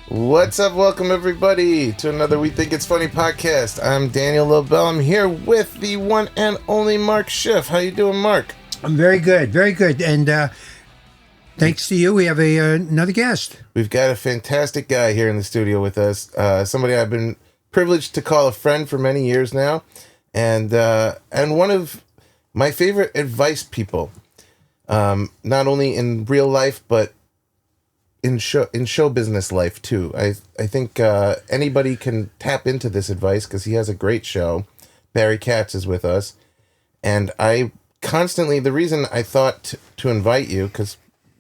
What's up? Welcome everybody to another We Think It's Funny podcast. I'm Daniel Lobel. I'm here with the one and only Mark Schiff. How you doing, Mark? I'm very good, very good. And thanks to you, we have another guest. We've got a fantastic guy here in the studio with us. Somebody I've been privileged to call a friend for many years now, and one of my favorite advice people. Not only in real life, but in show business life too. I think anybody can tap into this advice because he has a great show. Barry Katz is with us, and I constantly, the reason I thought to invite you, because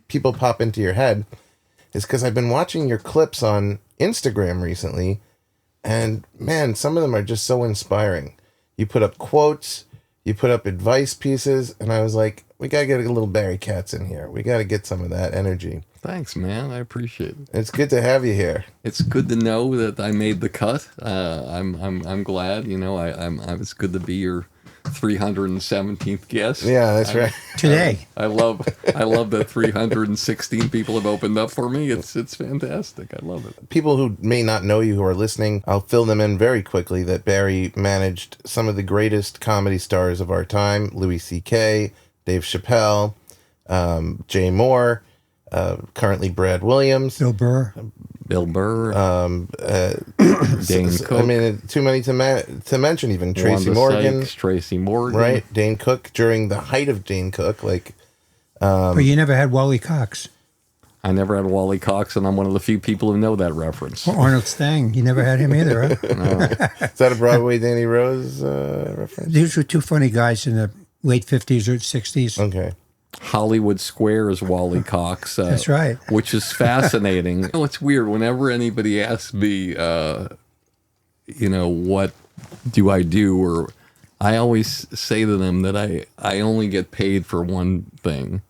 people pop into your head, is because I've been watching your clips on Instagram recently, and man, some of them are just so inspiring. You put up quotes, you put up advice pieces, and I was like, we gotta get a little Barry Katz in here. We gotta get some of that energy. Thanks, man. I appreciate it. It's good to have you here. It's good to know that I made the cut. I'm glad. You know, it's good to be your 317th guest. Yeah, that's right. Today. I love that 316 people have opened up for me. It's fantastic. I love it. People who may not know you who are listening, I'll fill them in very quickly that Barry managed some of the greatest comedy stars of our time: Louis C.K., Dave Chappelle, Jay Moore. Currently Brad Williams, Bill Burr, Dane Cook. I mean, too many to mention. Even Tracy Morgan, right? Dane Cook during the height of Dane Cook, like. But you never had Wally Cox. I never had Wally Cox, and I'm one of the few people who know that reference. Or Arnold Stang. You never had him either, huh? No. Is that a Broadway Danny Rose reference? These were two funny guys in the late 50s or 60s. Okay. Hollywood Squares Wally Cox. That's right. Which is fascinating. You know, it's weird. Whenever anybody asks me, what do I do? Or I always say to them that I only get paid for one thing,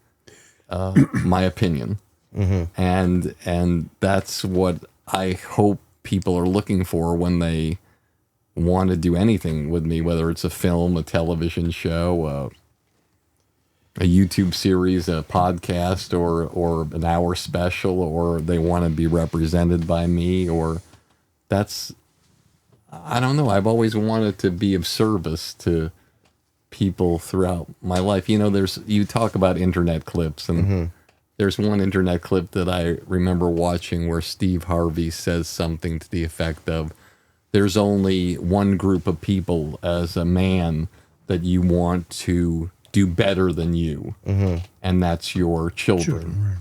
my opinion. Mm-hmm. And that's what I hope people are looking for when they want to do anything with me, whether it's a film, a television show, a YouTube series, a podcast, or an hour special, or they want to be represented by me, or I don't know. I've always wanted to be of service to people throughout my life. You know, you talk about internet clips, and mm-hmm. There's one internet clip that I remember watching where Steve Harvey says something to the effect of, there's only one group of people as a man that you want to do better than you, mm-hmm. and that's your children. Right.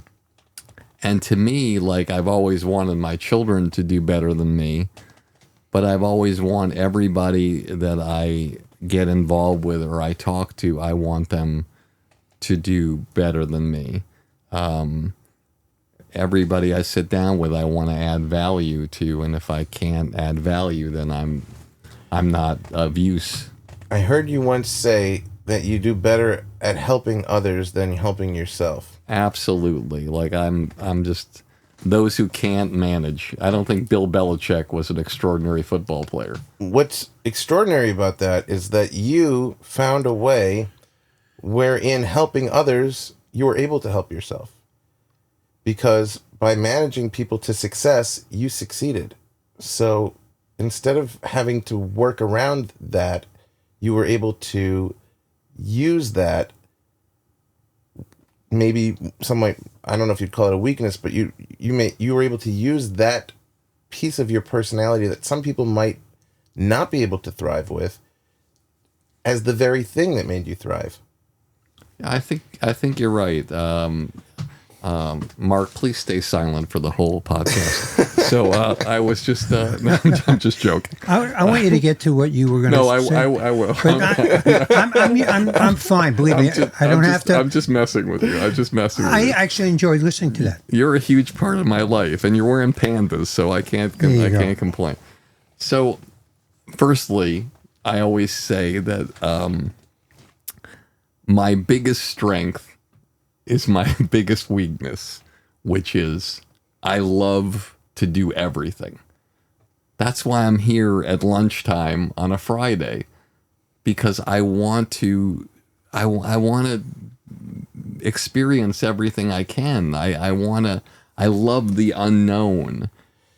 And to me, like, I've always wanted my children to do better than me, but I've always want everybody that I get involved with or I talk to, I want them to do better than me. Everybody I sit down with, I want to add value to, and if I can't add value, then I'm not of use. I heard you once say that you do better at helping others than helping yourself. Absolutely. Like I'm just those who can't manage. I don't think Bill Belichick was an extraordinary football player. What's extraordinary about that is that you found a way wherein helping others, you were able to help yourself. Because by managing people to success, you succeeded. So instead of having to work around that, you were able to use that. Maybe some might, I don't know if you'd call it a weakness, but you were able to use that piece of your personality that some people might not be able to thrive with as the very thing that made you thrive. I think you're right. Mark, please stay silent for the whole podcast. So I was just, I'm just joking. I want you to get to what you were going to say. No, I will. I'm fine. Believe me, I don't have to. I'm just messing with you. I actually enjoyed listening to that. You're a huge part of my life, and you're wearing pandas, so I can't complain. So, firstly, I always say that my biggest strength is my biggest weakness, which is I love to do everything. That's why I'm here at lunchtime on a Friday, because I want to experience everything I can. I love the unknown.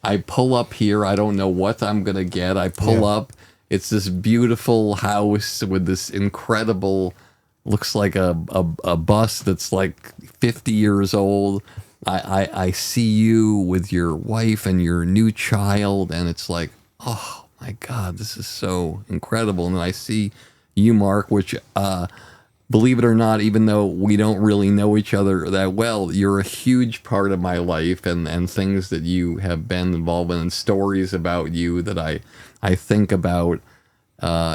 I pull up here. I don't know what I'm going to get. I pull up. It's this beautiful house with this incredible, looks like a bus that's like 50 years old. I see you with your wife and your new child, and it's like, oh my God, this is so incredible. And then I see you, Mark, which, believe it or not, even though we don't really know each other that well, you're a huge part of my life, and things that you have been involved in, and stories about you that I think about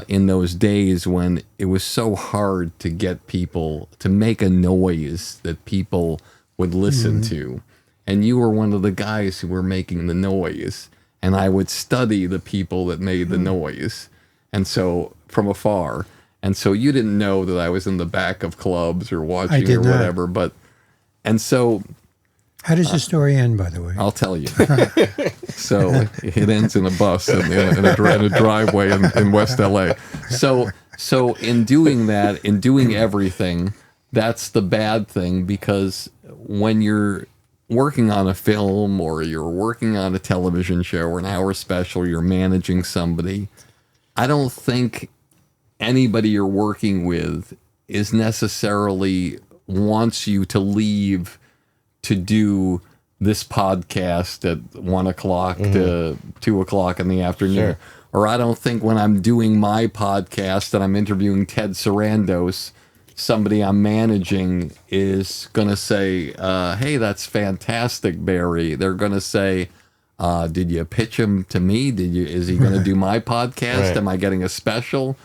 in those days when it was so hard to get people to make a noise that people would listen to. And you were one of the guys who were making the noise. And I would study the people that made the noise. And so from afar. And so you didn't know that I was in the back of clubs or watching or whatever. But, and so. How does the story end, by the way? I'll tell you. So it ends in a bus in a driveway in West LA. So in doing that, in doing everything, that's the bad thing, because when you're working on a film or you're working on a television show or an hour special, you're managing somebody, I don't think anybody you're working with is necessarily wants you to leave to do this podcast at 1 o'clock to 2 o'clock in the afternoon. Sure. Or I don't think when I'm doing my podcast and I'm interviewing Ted Sarandos, somebody I'm managing is going to say, hey, that's fantastic, Barry. They're going to say, did you pitch him to me? Is he going to do my podcast? Right. Am I getting a special?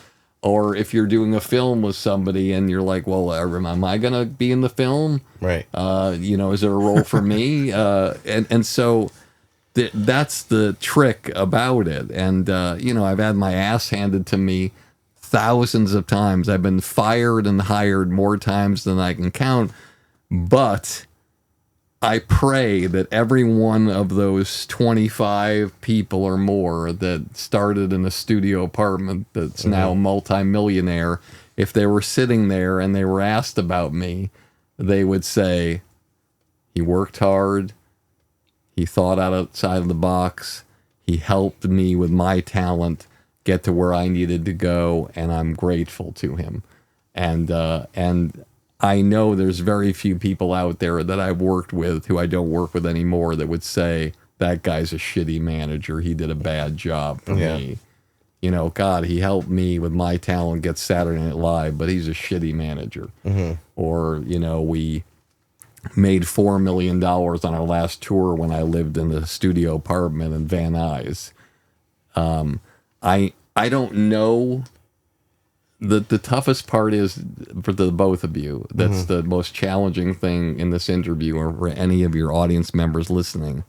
Or if you're doing a film with somebody and you're like, well, am I going to be in the film? Right. Is there a role for me? And so that's the trick about it. And, I've had my ass handed to me thousands of times. I've been fired and hired more times than I can count. But I pray that every one of those 25 people or more that started in a studio apartment that's now multimillionaire, if they were sitting there and they were asked about me, they would say, he worked hard, he thought outside of the box, he helped me with my talent get to where I needed to go, and I'm grateful to him. And I know there's very few people out there that I've worked with who I don't work with anymore that would say, that guy's a shitty manager, he did a bad job for me. God, he helped me with my talent get Saturday Night Live, but he's a shitty manager. Or, we made $4 million on our last tour when I lived in the studio apartment in Van Nuys. I don't know. The toughest part is for the both of you. That's the most challenging thing in this interview, or for any of your audience members listening.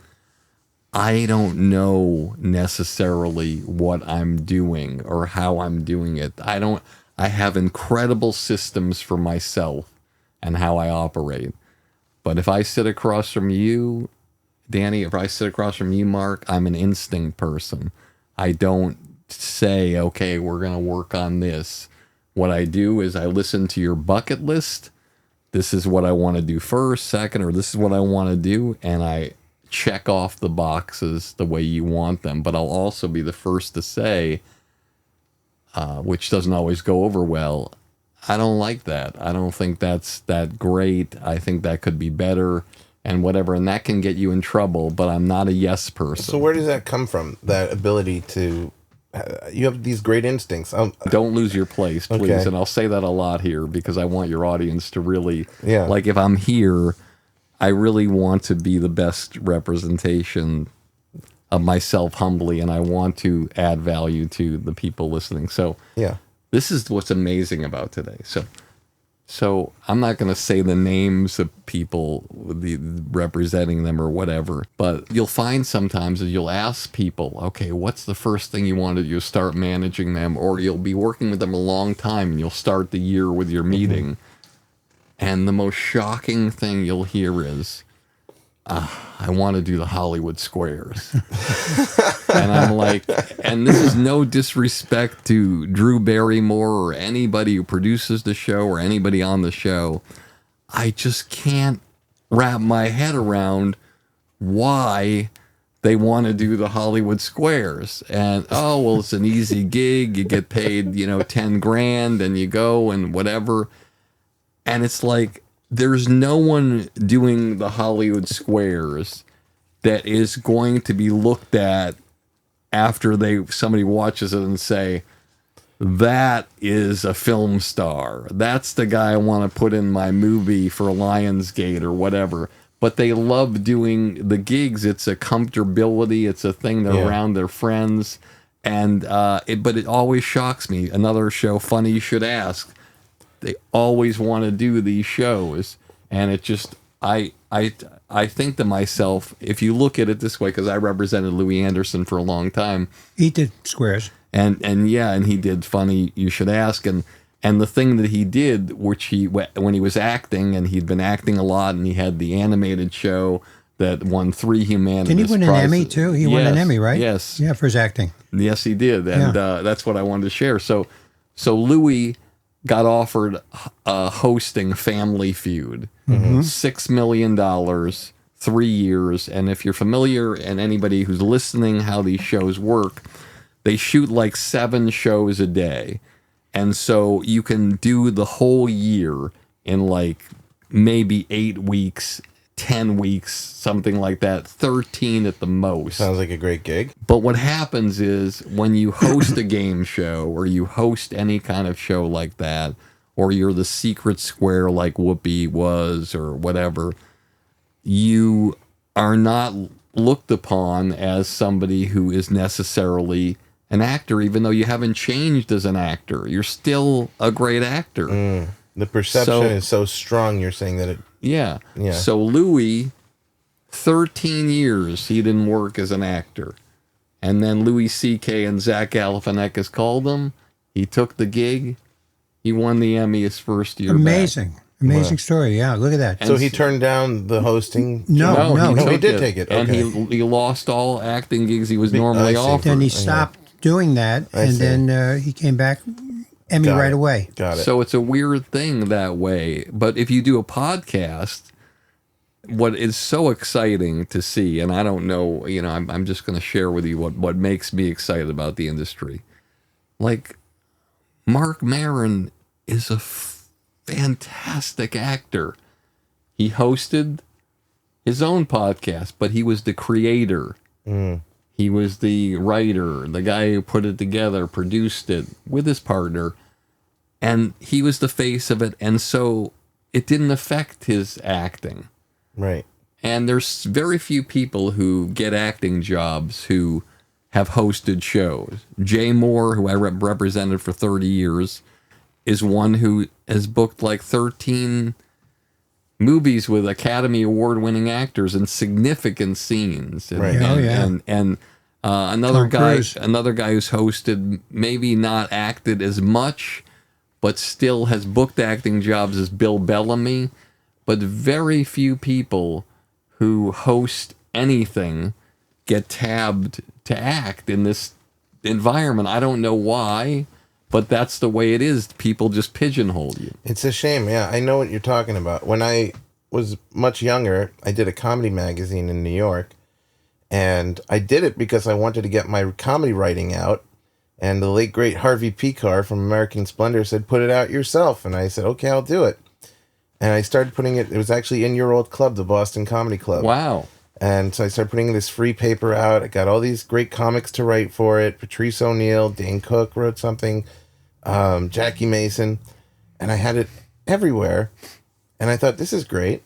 I don't know necessarily what I'm doing or how I'm doing it. I have incredible systems for myself and how I operate. But if I sit across from you, Danny, if I sit across from you, Mark, I'm an instinct person. I don't say, okay, we're going to work on this. What I do is I listen to your bucket list. This is what I want to do first, second, or this is what I want to do. And I check off the boxes the way you want them. But I'll also be the first to say, which doesn't always go over well, I don't like that. I don't think that's that great. I think that could be better and whatever. And that can get you in trouble, but I'm not a yes person. So where does that come from? That ability to... you have these great instincts. Don't lose your place, please. Okay. And I'll say that a lot here because I want your audience to really... Yeah. Like, if I'm here, I really want to be the best representation of myself humbly, and I want to add value to the people listening. So... Yeah. This is what's amazing about today. So I'm not going to say the names of people representing them or whatever, but you'll find sometimes that you'll ask people, okay, what's the first thing you want to do? Start managing them, or you'll be working with them a long time and you'll start the year with your meeting. And the most shocking thing you'll hear is, I want to do the Hollywood Squares. And I'm like, and this is no disrespect to Drew Barrymore or anybody who produces the show or anybody on the show. I just can't wrap my head around why they want to do the Hollywood Squares. And, oh, well, it's an easy gig. You get paid, 10 grand and you go and whatever. And it's like, there's no one doing the Hollywood Squares that is going to be looked at after somebody watches it and say, that is a film star. That's the guy I want to put in my movie for Lionsgate or whatever. But they love doing the gigs. It's a comfortability. It's a thing. They're around their friends. And but it always shocks me. Another show, Funny You Should Ask. They always want to do these shows. And it just, I think to myself, if you look at it this way, because I represented Louis Anderson for a long time. He did Squares. And he did Funny You Should Ask. And the thing that he did, when he was acting, and he'd been acting a lot, and he had the animated show that won 3 Humanities Didn't he win an prizes. Emmy too? He won an Emmy, right? Yes. Yeah, for his acting. Yes, he did. And that's what I wanted to share. So Louis got offered hosting Family Feud. $6 million, 3 years. And if you're familiar, and anybody who's listening, how these shows work, they shoot like 7 shows a day. And so you can do the whole year in like maybe 8 weeks, 10 weeks, something like that, 13 at the most. Sounds like a great gig. But what happens is when you host a game show or you host any kind of show like that, or you're the secret square like Whoopi was or whatever, you are not looked upon as somebody who is necessarily an actor, even though you haven't changed as an actor. You're still a great actor. The perception is so strong, you're saying that it... Yeah. Yeah. So Louis, 13 years he didn't work as an actor. And then Louis C.K. and Zach Galifianakis called him. He took the gig. He won the Emmy his first year Amazing. back. Amazing story. Yeah, look at that. So he turned down the hosting? No, he did take it. And Okay. he lost all acting gigs he was normally I see. offered. Then he stopped doing that, and then he came back, Emmy right away. Got it. So it's a weird thing that way. But if you do a podcast, what is so exciting to see, and I don't know, I'm just going to share with you what makes me excited about the industry. Like, Mark Maron is a fantastic actor. He hosted his own podcast, but he was the creator. He was the writer, the guy who put it together, produced it with his partner, and he was the face of it. And so it didn't affect his acting. Right. And there's very few people who get acting jobs who have hosted shows. Jay Moore, who I represented for 30 years, is one who has booked like 13 movies with Academy Award-winning actors in significant scenes. Right. And another Tom guy Cruise. who's hosted, maybe not acted as much, but still has booked acting jobs, is Bill Bellamy. But very few people who host anything get tabbed to act in this environment. I don't know why, but that's the way it is. People just pigeonhole you. It's a shame. Yeah, I know what you're talking about. When I was much younger, I did a comedy magazine in New York, and I did it because I wanted to get my comedy writing out. And the late, great Harvey Pekar from American Splendor said, put it out yourself. And I said, okay, I'll do it. And I started putting it was actually in your old club, the Boston Comedy Club. Wow. And so I started putting this free paper out. I got all these great comics to write for it. Patrice O'Neill, Dane Cook wrote something, Jackie Mason. And I had it everywhere. And I thought, this is great.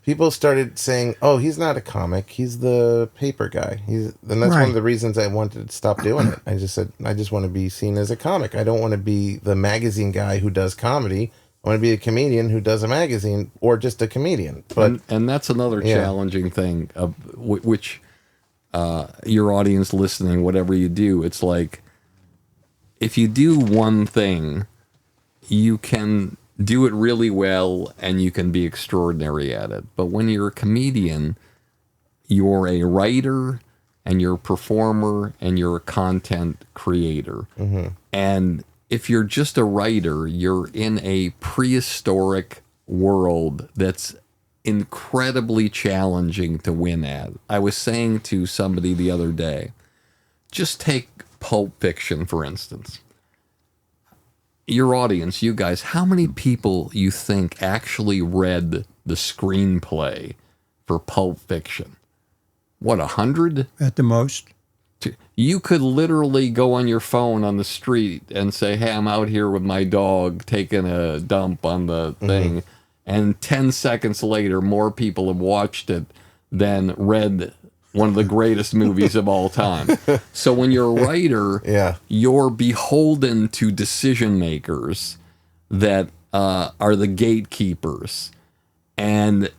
People started saying, oh, he's not a comic. He's the paper guy. And that's one of the reasons I wanted to stop doing it. I just said, I just want to be seen as a comic. I don't want to be the magazine guy who does comedy. I want to be a comedian who does a magazine, or just a comedian. But and that's another challenging thing, of which your audience listening, whatever you do, it's like, if you do one thing, you can do it really well and you can be extraordinary at it. But when you're a comedian, you're a writer and you're a performer and you're a content creator. And if you're just a writer, you're in a prehistoric world that's incredibly challenging to win at. I was saying to somebody the other day, just take Pulp Fiction, for instance. Your audience, you guys, how many people you think actually read the screenplay for Pulp Fiction? What, 100? At the most. You could literally go on your phone on the street and say, hey, I'm out here with my dog taking a dump on the thing. And 10 seconds later, more people have watched it than read one of the greatest movies of all time. So when you're a writer, you're beholden to decision makers that are the gatekeepers. And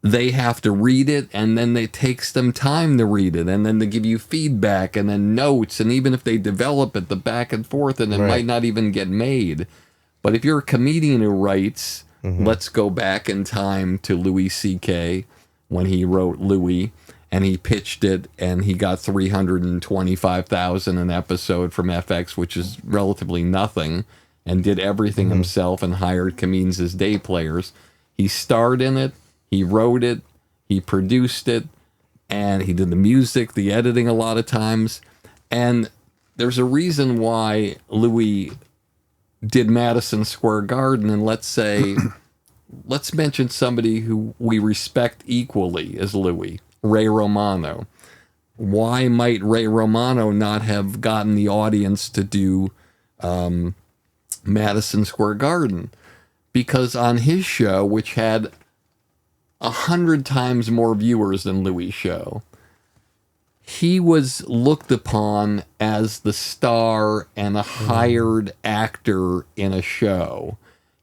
they have to read it, and then it takes them time to read it, and then they give you feedback, and then notes, and even if they develop it, the back and forth, and it might not even get made. But if you're a comedian who writes, let's go back in time to Louis C.K. when he wrote Louis, and he pitched it, and he got $325,000 an episode from FX, which is relatively nothing, and did everything himself and hired comedians as day players. He starred in it, he wrote it, he produced it, and he did the music, the editing a lot of times. And there's a reason why Louis did Madison Square Garden, and let's mention somebody who we respect equally as Louis, Ray Romano. Why might Ray Romano not have gotten the audience to do Madison Square Garden? Because on his show, which had 100 times more viewers than Louis' show, he was looked upon as the star and a hired actor in a show.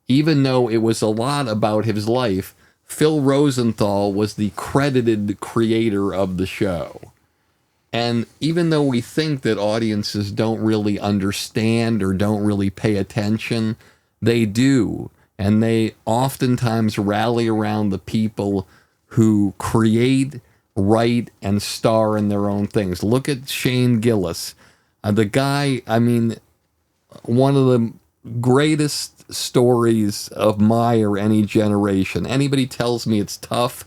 Even though it was a lot about his life, Phil Rosenthal was the credited creator of the show. And even though we think that audiences don't really understand or don't really pay attention, they do. And they oftentimes rally around the people who create, write, and star in their own things. Look at Shane Gillis. The guy, I mean, one of the greatest stories of my or any generation. Anybody tells me it's tough,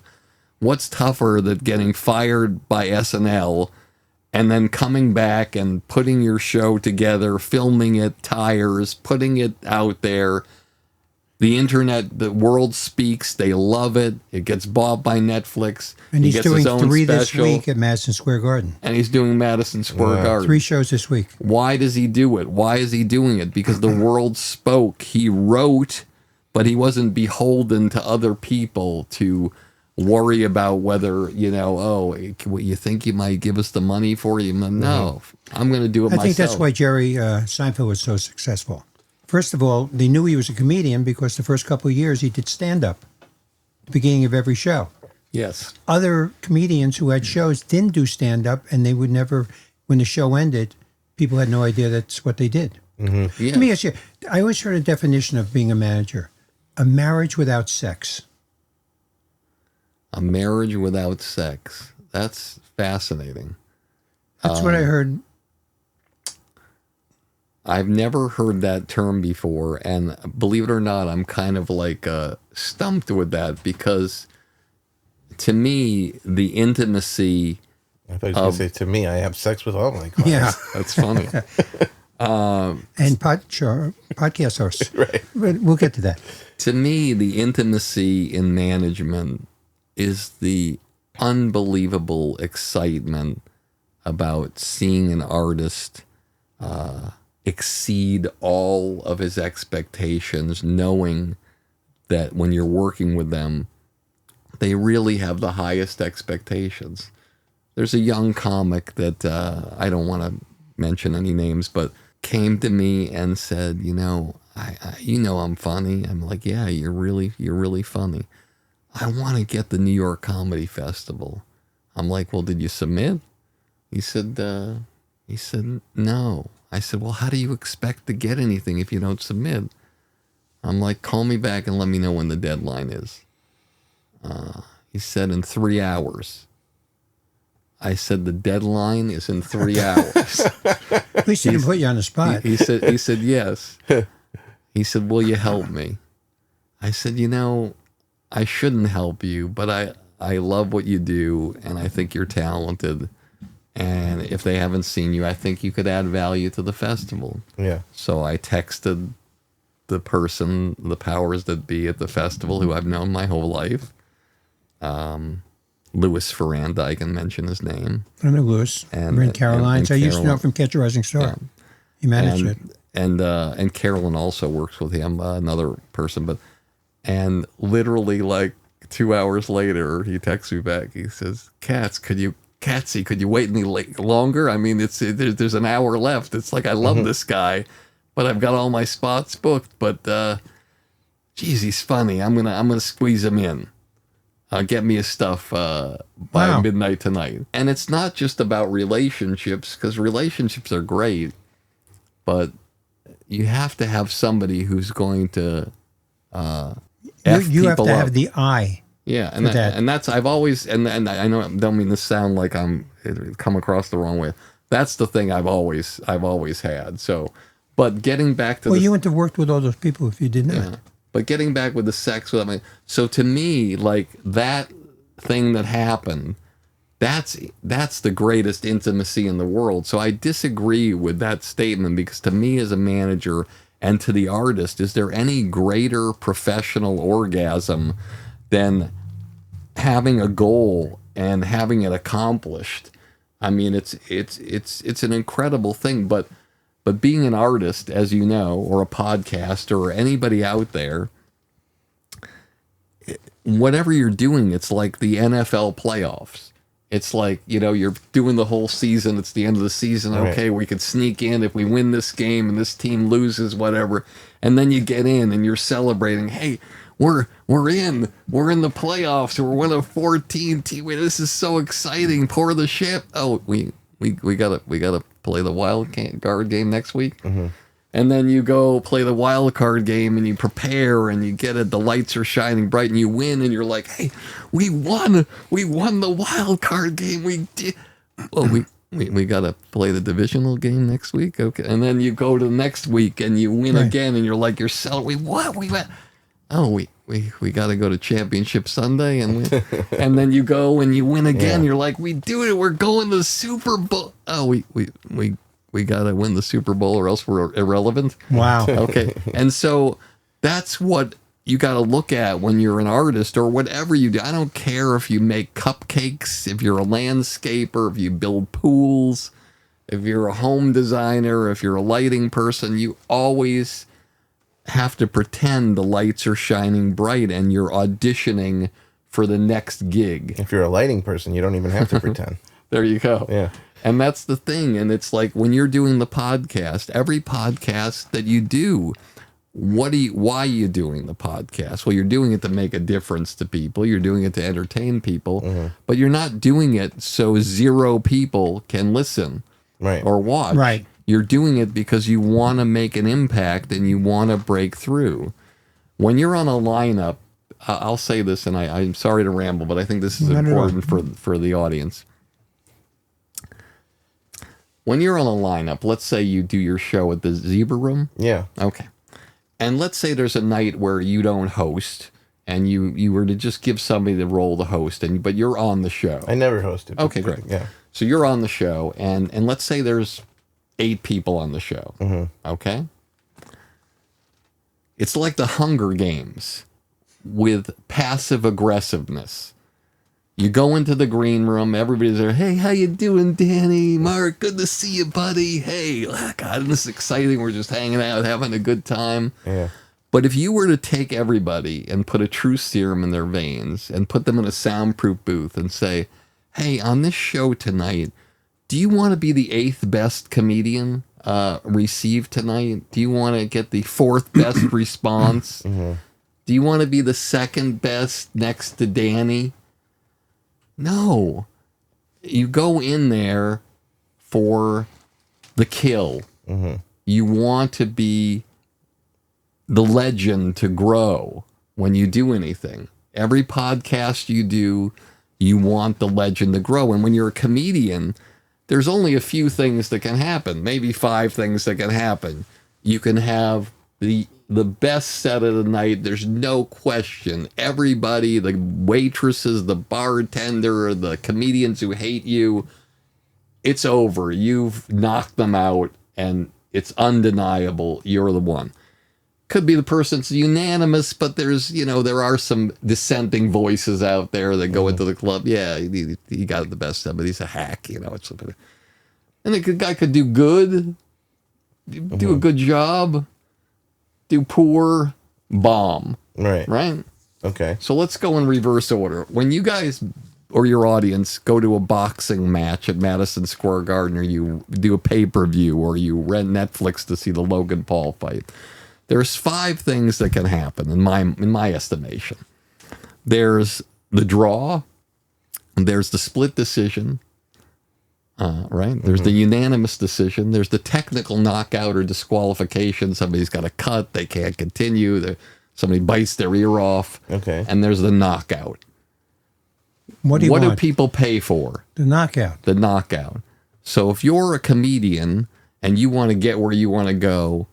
what's tougher than getting fired by SNL and then coming back and putting your show together, filming it, tires, putting it out there. The internet, the world speaks. They love it. It gets bought by Netflix. And he's doing his own 3 special, this week at Madison Square Garden. And he's doing Madison Square Garden. 3 shows this week. Why does he do it? Why is he doing it? Because the world spoke. He wrote, but he wasn't beholden to other people to worry about whether, you think you might give us the money for you? No, I'm going to do it myself. I think that's why Jerry Seinfeld was so successful. First of all, they knew he was a comedian because the first couple of years he did stand-up at the beginning of every show. Yes. Other comedians who had shows didn't do stand-up, and they would never, when the show ended, people had no idea that's what they did. Yeah. Let me ask you, I always heard a definition of being a manager: a marriage without sex. A marriage without sex. That's fascinating. That's what I heard. I've never heard that term before, and believe it or not, I'm kind of like stumped with that, because to me, the intimacy... I thought you were going to say, to me, I have sex with all my clients. Yeah. That's funny. And podcast hosts. Right. But we'll get to that. To me, the intimacy in management is the unbelievable excitement about seeing an artist exceed all of his expectations, knowing that when you're working with them, they really have the highest expectations. There's a young comic that I don't want to mention any names, but came to me and said, I'm funny. I'm like, yeah, you're really funny. I want to get the New York Comedy Festival. I'm like, well, did you submit? He said, no. I said, well, how do you expect to get anything if you don't submit? I'm like, call me back and let me know when the deadline is. He said, in 3 hours. I said, the deadline is in 3 hours. At least he didn't put you on the spot. He said, yes. He said, will you help me? I said, I shouldn't help you, but I love what you do, and I think you're talented. And if they haven't seen you, I think you could add value to the festival. Yeah. So I texted the powers that be at the festival, who I've known my whole life. Louis Ferrand, I can mention his name. I know Louis. We're in Carolines. I used to know from Catch a Rising Star. Yeah. He managed it. And Carolyn also works with him, another person. And literally like 2 hours later, he texts me back. He says, Katz, could you wait any longer? I mean, there's an hour left. It's like, I love this guy, but I've got all my spots booked. But geez, he's funny. I'm gonna squeeze him in. Get me his stuff by midnight tonight. And it's not just about relationships, because relationships are great, but you have to have somebody who's going to you have to have the eye. Yeah, and that's I've always and I know I don't mean to sound like I'm come across the wrong way. That's the thing I've always had. So, but getting back to you wouldn't have worked with all those people if you didn't. Yeah. But getting back with the sex with so to me, like that thing that happened, that's the greatest intimacy in the world. So I disagree with that statement, because to me as a manager and to the artist, is there any greater professional orgasm than having a goal and having it accomplished? I mean, it's an incredible thing, but being an artist, as you know, or a podcaster or anybody out there, whatever you're doing, it's like the NFL playoffs. It's like, you're doing the whole season. It's the end of the season. Okay, we could sneak in if we win this game and this team loses, whatever. And then you get in and you're celebrating. Hey, we're in the playoffs. We're one of 14 teams. This is so exciting. Pour the ship. Oh, we gotta play the wild card game next week. Mm-hmm. And then you go play the wild card game and you prepare and you get it. The lights are shining bright and you win and you're like, hey, we won the wild card game. We did. Well, we got to play the divisional game next week. Okay. And then you go to the next week and you win again and you're like, you're celebrating. What? We went. Oh, we got to go to Championship Sunday and then you go and you win again. Yeah. You're like, we do it. We're going to the Super Bowl. Oh, we got to win the Super Bowl or else we're irrelevant. Wow. Okay. And so that's what you got to look at when you're an artist or whatever you do. I don't care if you make cupcakes, if you're a landscaper, if you build pools, if you're a home designer, if you're a lighting person, you always have to pretend the lights are shining bright and you're auditioning for the next gig. If you're a lighting person, you don't even have to pretend. There you go. Yeah. And that's the thing. And it's like when you're doing the podcast, every podcast that you do, why are you doing the podcast? Well, you're doing it to make a difference to people. You're doing it to entertain people, but you're not doing it so 0 people can listen or watch. Right. You're doing it because you want to make an impact and you want to break through. When you're on a lineup, I'll say this, and I'm sorry to ramble, but I think this is important for the audience. When you're on a lineup, let's say you do your show at the Zebra Room. Yeah. Okay. And let's say there's a night where you don't host and you were to just give somebody the role to host, but you're on the show. I never hosted. Okay, great. Yeah. So you're on the show, and let's say there's 8 people on the show. Mm-hmm. Okay? It's like the Hunger Games with passive aggressiveness. You go into the green room, everybody's there. Hey, how you doing, Danny? Mark, good to see you, buddy. Hey, God, this is exciting. We're just hanging out, having a good time. Yeah. But if you were to take everybody and put a truth serum in their veins and put them in a soundproof booth and say, hey, on this show tonight, do you want to be the 8th best comedian received tonight? Do you want to get the 4th best response? Mm-hmm. Do you want to be the 2nd best next to Danny? No. You go in there for the kill. Mm-hmm. You want to be the legend to grow when you do anything. Every podcast you do, you want the legend to grow. And when you're a comedian, there's only a few things that can happen, maybe 5 things that can happen. You can have the the best set of the night. There's no question. Everybody, the waitresses, the bartender, the comedians who hate you, it's over. You've knocked them out, and it's undeniable. You're the one. Could be the person's unanimous, but there's, there are some dissenting voices out there that go into the club. Yeah, he got the best stuff, but he's a hack, It's and the guy could do good, do a good job, do poor, bomb. Right. Right? Okay. So let's go in reverse order. When you guys or your audience go to a boxing match at Madison Square Garden, or you do a pay-per-view, or you rent Netflix to see the Logan Paul fight, there's 5 things that can happen in my estimation. There's the draw, there's the split decision, right? There's the unanimous decision. There's the technical knockout or disqualification. Somebody's got a cut, they can't continue. Somebody bites their ear off. Okay. And there's the knockout. What do people pay for? The knockout. The knockout. So if you're a comedian and you want to get where you want to go,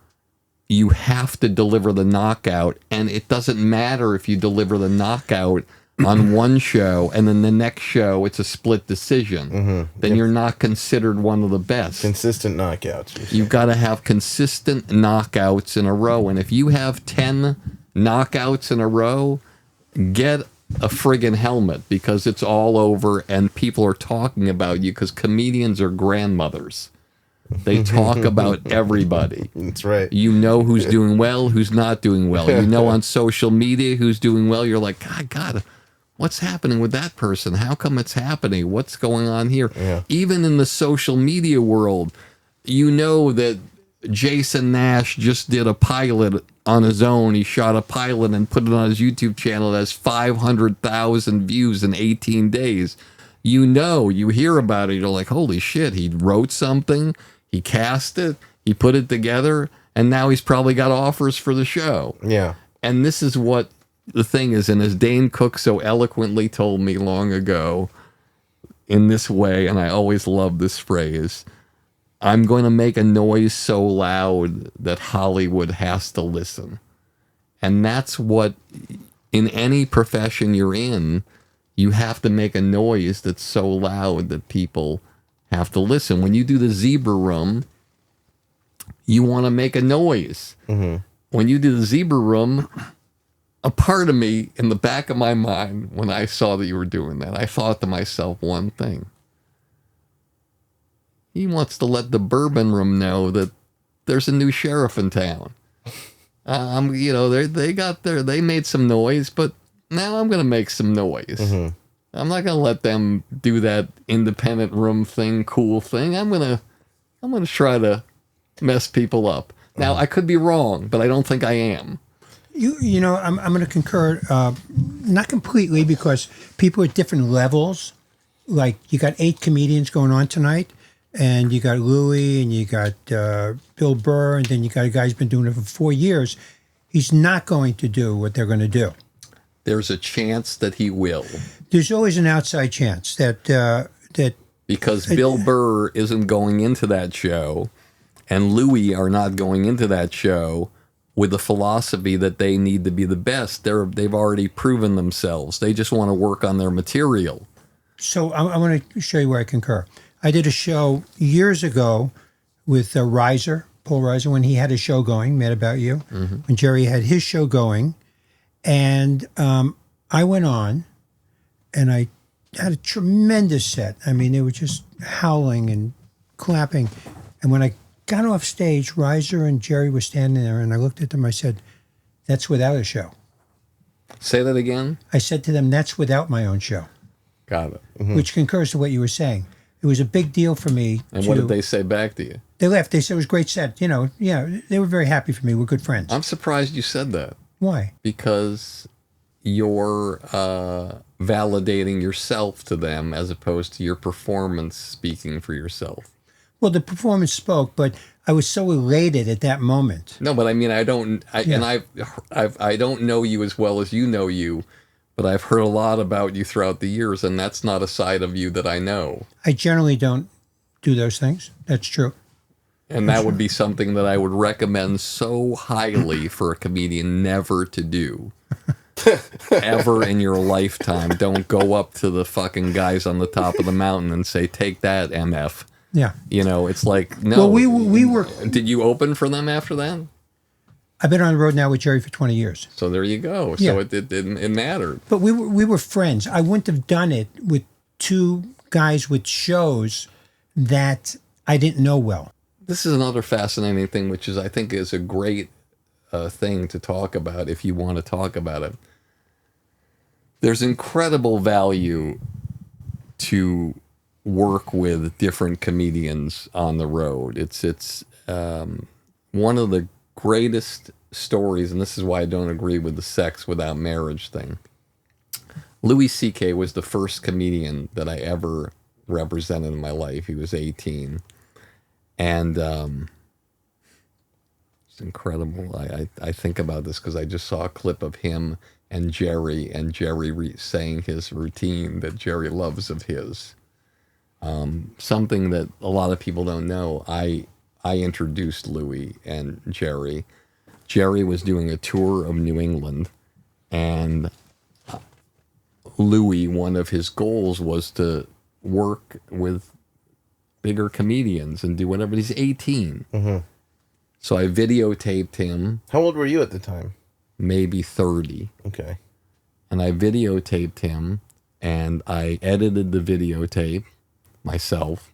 you have to deliver the knockout, and it doesn't matter if you deliver the knockout on one show and then the next show it's a split decision. Then you're not considered one of the best. Consistent knockouts. You've got to have consistent knockouts in a row, and if you have 10 knockouts in a row, get a friggin' helmet, because it's all over and people are talking about you, because comedians are grandmothers. They talk about everybody. That's right. You know who's doing well, who's not doing well. You know on social media who's doing well. You're like, God, what's happening with that person? How come it's happening? What's going on here? Yeah. Even in the social media world, you know that Jason Nash just did a pilot on his own. He shot a pilot and put it on his YouTube channel that has 500,000 views in 18 days. You hear about it, you're like, holy shit, he wrote something, he cast it, he put it together, and now he's probably got offers for the show. Yeah. And this is what the thing is, and as Dane Cook so eloquently told me long ago in this way, and I always love this phrase, I'm going to make a noise so loud that Hollywood has to listen. And that's what, in any profession you're in, you have to make a noise that's so loud that people have to listen. When you do the Zebra Room, you want to make a noise. When you do the Zebra Room, a part of me in the back of my mind, when I saw that you were doing that, I thought to myself one thing. He wants to let the Bourbon Room know that there's a new sheriff in town. They made some noise, but now I'm going to make some noise. I'm not going to let them do that independent room thing, cool thing. I'm going to try to mess people up. Now, I could be wrong, but I don't think I am. I'm going to concur, not completely, because people at different levels. Like, you got 8 comedians going on tonight, and you got Louis, and you got Bill Burr, and then you got a guy who's been doing it for 4 years. He's not going to do what they're going to do. There's a chance that he will. There's always an outside chance that because Bill Burr isn't going into that show, and Louis are not going into that show with the philosophy that they need to be the best. They've already proven themselves. They just want to work on their material. So I want to show you where I concur. I did a show years ago with Paul Reiser, when he had a show going, Mad About You, when Jerry had his show going. And I went on, and I had a tremendous set. I mean, they were just howling and clapping. And when I got off stage, Reiser and Jerry were standing there, and I looked at them. I said, that's without a show. Say that again? I said to them, that's without my own show. Got it. Which concurs to what you were saying. It was a big deal for me. And what did they say back to you? They left. They said it was a great set. They were very happy for me. We're good friends. I'm surprised you said that. Why? Because you're validating yourself to them as opposed to your performance speaking for yourself. Well, the performance spoke, but I was so elated at that moment. No, but I mean, I don't know you as well as you know you, but I've heard a lot about you throughout the years, and that's not a side of you that I know. I generally don't do those things. That's true. And that would be something that I would recommend so highly for a comedian never to do. Ever in your lifetime. Don't go up to the fucking guys on the top of the mountain and say, take that, MF. Yeah. You know, it's like, no. Well, we were... Did you open for them after that? I've been on the road now with Jerry for 20 years. So there you go. Yeah. So it mattered. But we were friends. I wouldn't have done it with two guys with shows that I didn't know well. This is another fascinating thing, which is I think is a great thing to talk about if you want to talk about it. There's incredible value to work with different comedians on the road. It's one of the greatest stories, and this is why I don't agree with the sex without marriage thing. Louis C.K. was the first comedian that I ever represented in my life. He was 18. And it's incredible. I think about this because I just saw a clip of him and Jerry saying his routine that Jerry loves of his. Something that a lot of people don't know. I introduced Louis and Jerry. Jerry was doing a tour of New England, and Louis, one of his goals was to work with bigger comedians and do whatever. He's 18. Mm-hmm. So I videotaped him. How old were you at the time? Maybe 30. Okay. And I videotaped him, and I edited the videotape myself,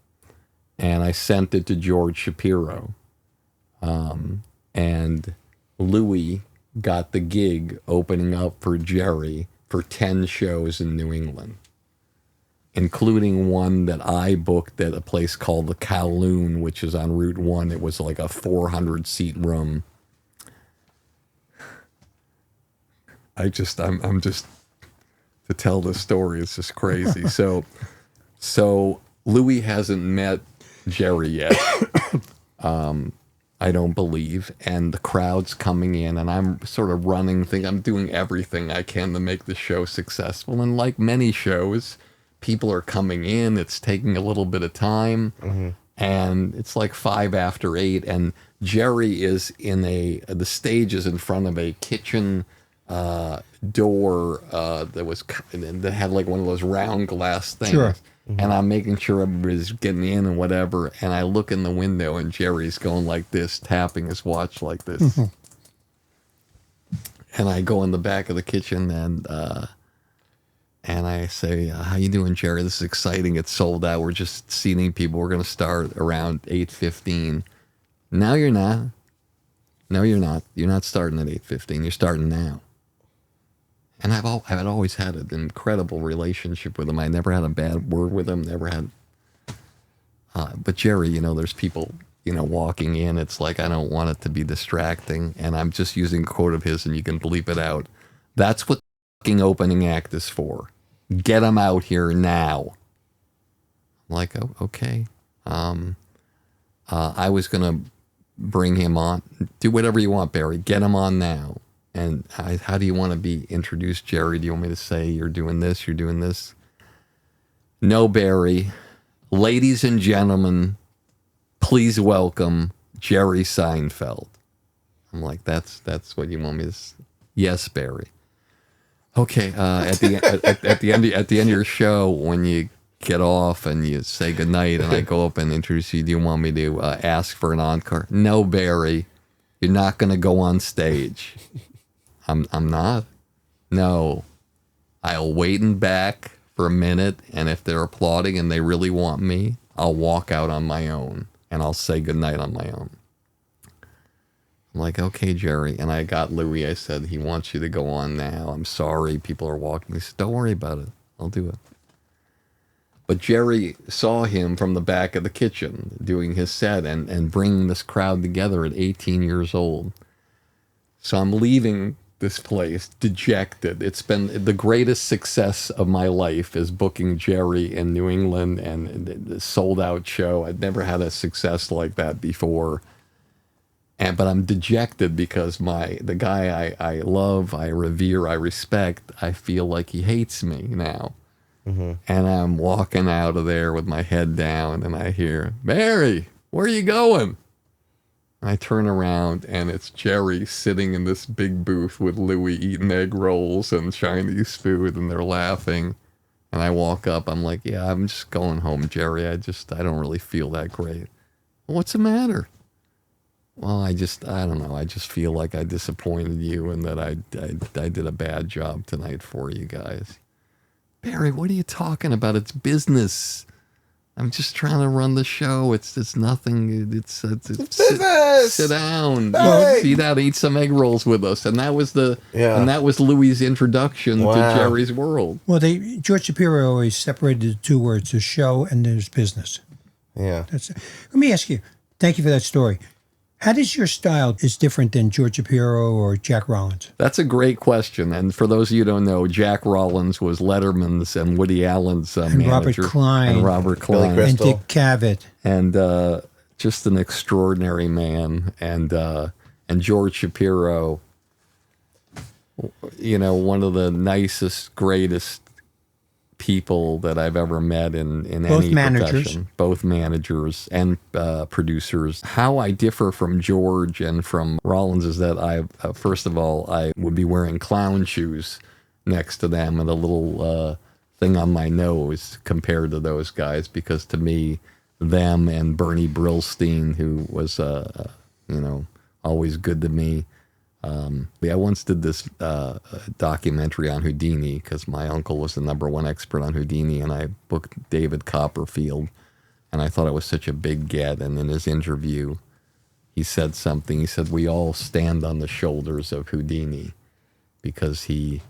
and I sent it to George Shapiro. And Louis got the gig opening up for Jerry for 10 shows in New England, including one that I booked at a place called the Kowloon, which is on Route 1. It was like a 400-seat room. I'm just, to tell the story, it's just crazy. So Louis hasn't met Jerry yet, I don't believe, and the crowd's coming in, and I'm sort of running, I'm doing everything I can to make the show successful, and like many shows, people are coming in, it's taking a little bit of time, and it's like 5 after 8, and Jerry is the stage is in front of a kitchen door that had like one of those round glass things. Sure. And I'm making sure everybody's getting in and whatever. And I look in the window and Jerry's going like this, tapping his watch like this. And I go in the back of the kitchen and I say, how you doing, Jerry? This is exciting. It's sold out. We're just seating people. We're going to start around 8:15. No, you're not. No, you're not. You're not starting at 8:15. You're starting now. And I've always had an incredible relationship with him. I never had a bad word with him. Never had. But Jerry, there's people, walking in. It's like I don't want it to be distracting. And I'm just using a quote of his, and you can bleep it out. That's what the fucking opening act is for. Get him out here now. I'm like, oh, okay. I was gonna bring him on. Do whatever you want, Barry. Get him on now. And how do you want to be introduced, Jerry? Do you want me to say you're doing this, you're doing this? No, Barry. Ladies and gentlemen, please welcome Jerry Seinfeld. I'm like, that's what you want me to say? Yes, Barry. Okay, at the end of your show, when you get off and you say goodnight and I go up and introduce you, do you want me to ask for an encore? No, Barry. You're not going to go on stage. I'm not. No. I'll wait in back for a minute, and if they're applauding and they really want me, I'll walk out on my own, and I'll say goodnight on my own. I'm like, okay, Jerry. And I got Louis. I said, he wants you to go on now. I'm sorry. People are walking. He said, don't worry about it. I'll do it. But Jerry saw him from the back of the kitchen doing his set and bringing this crowd together at 18 years old. So I'm leaving this place dejected. It's been the greatest success of my life is booking Jerry in New England and the sold out show. I'd never had a success like that before. But I'm dejected because the guy I love, I revere, I respect, I feel like he hates me now. Mm-hmm. And I'm walking out of there with my head down and I hear, Barry, where are you going? I turn around and it's Jerry sitting in this big booth with Louis eating egg rolls and Chinese food, and they're laughing. And I walk up, I'm like, yeah, I'm just going home, Jerry. I don't really feel that great. What's the matter? Well, I don't know. I just feel like I disappointed you and that I did a bad job tonight for you guys. Barry, what are you talking about? It's business. I'm just trying to run the show. It's nothing. It's business. Sit down. Hey. Sit down. Eat some egg rolls with us. And that was Louis' introduction to Jerry's world. Well, George Shapiro always separated the two words: there's show and there's business. Yeah. Let me ask you. Thank you for that story. How does your style is different than George Shapiro or Jack Rollins? That's a great question. And for those of you who don't know, Jack Rollins was Letterman's and Woody Allen's manager. Robert Klein. And Dick Cavett. And just an extraordinary man. And George Shapiro, one of the nicest, greatest people that I've ever met in any profession. Both managers and producers. How I differ from George and from Rollins is that first of all, I would be wearing clown shoes next to them and a little thing on my nose compared to those guys, because to me, them and Bernie Brillstein, who was always good to me. I once did this documentary on Houdini because my uncle was the #1 expert on Houdini, and I booked David Copperfield, and I thought it was such a big get. And in his interview, he said something. He said, we all stand on the shoulders of Houdini because he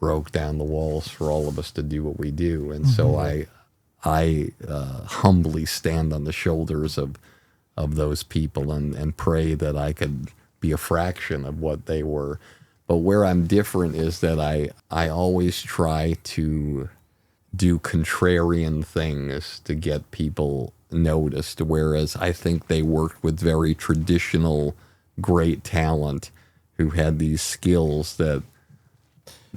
broke down the walls for all of us to do what we do. And so I humbly stand on the shoulders of those people and pray that I could be a fraction of what they were. But where I'm different is that I always try to do contrarian things to get people noticed, whereas I think they worked with very traditional, great talent who had these skills that,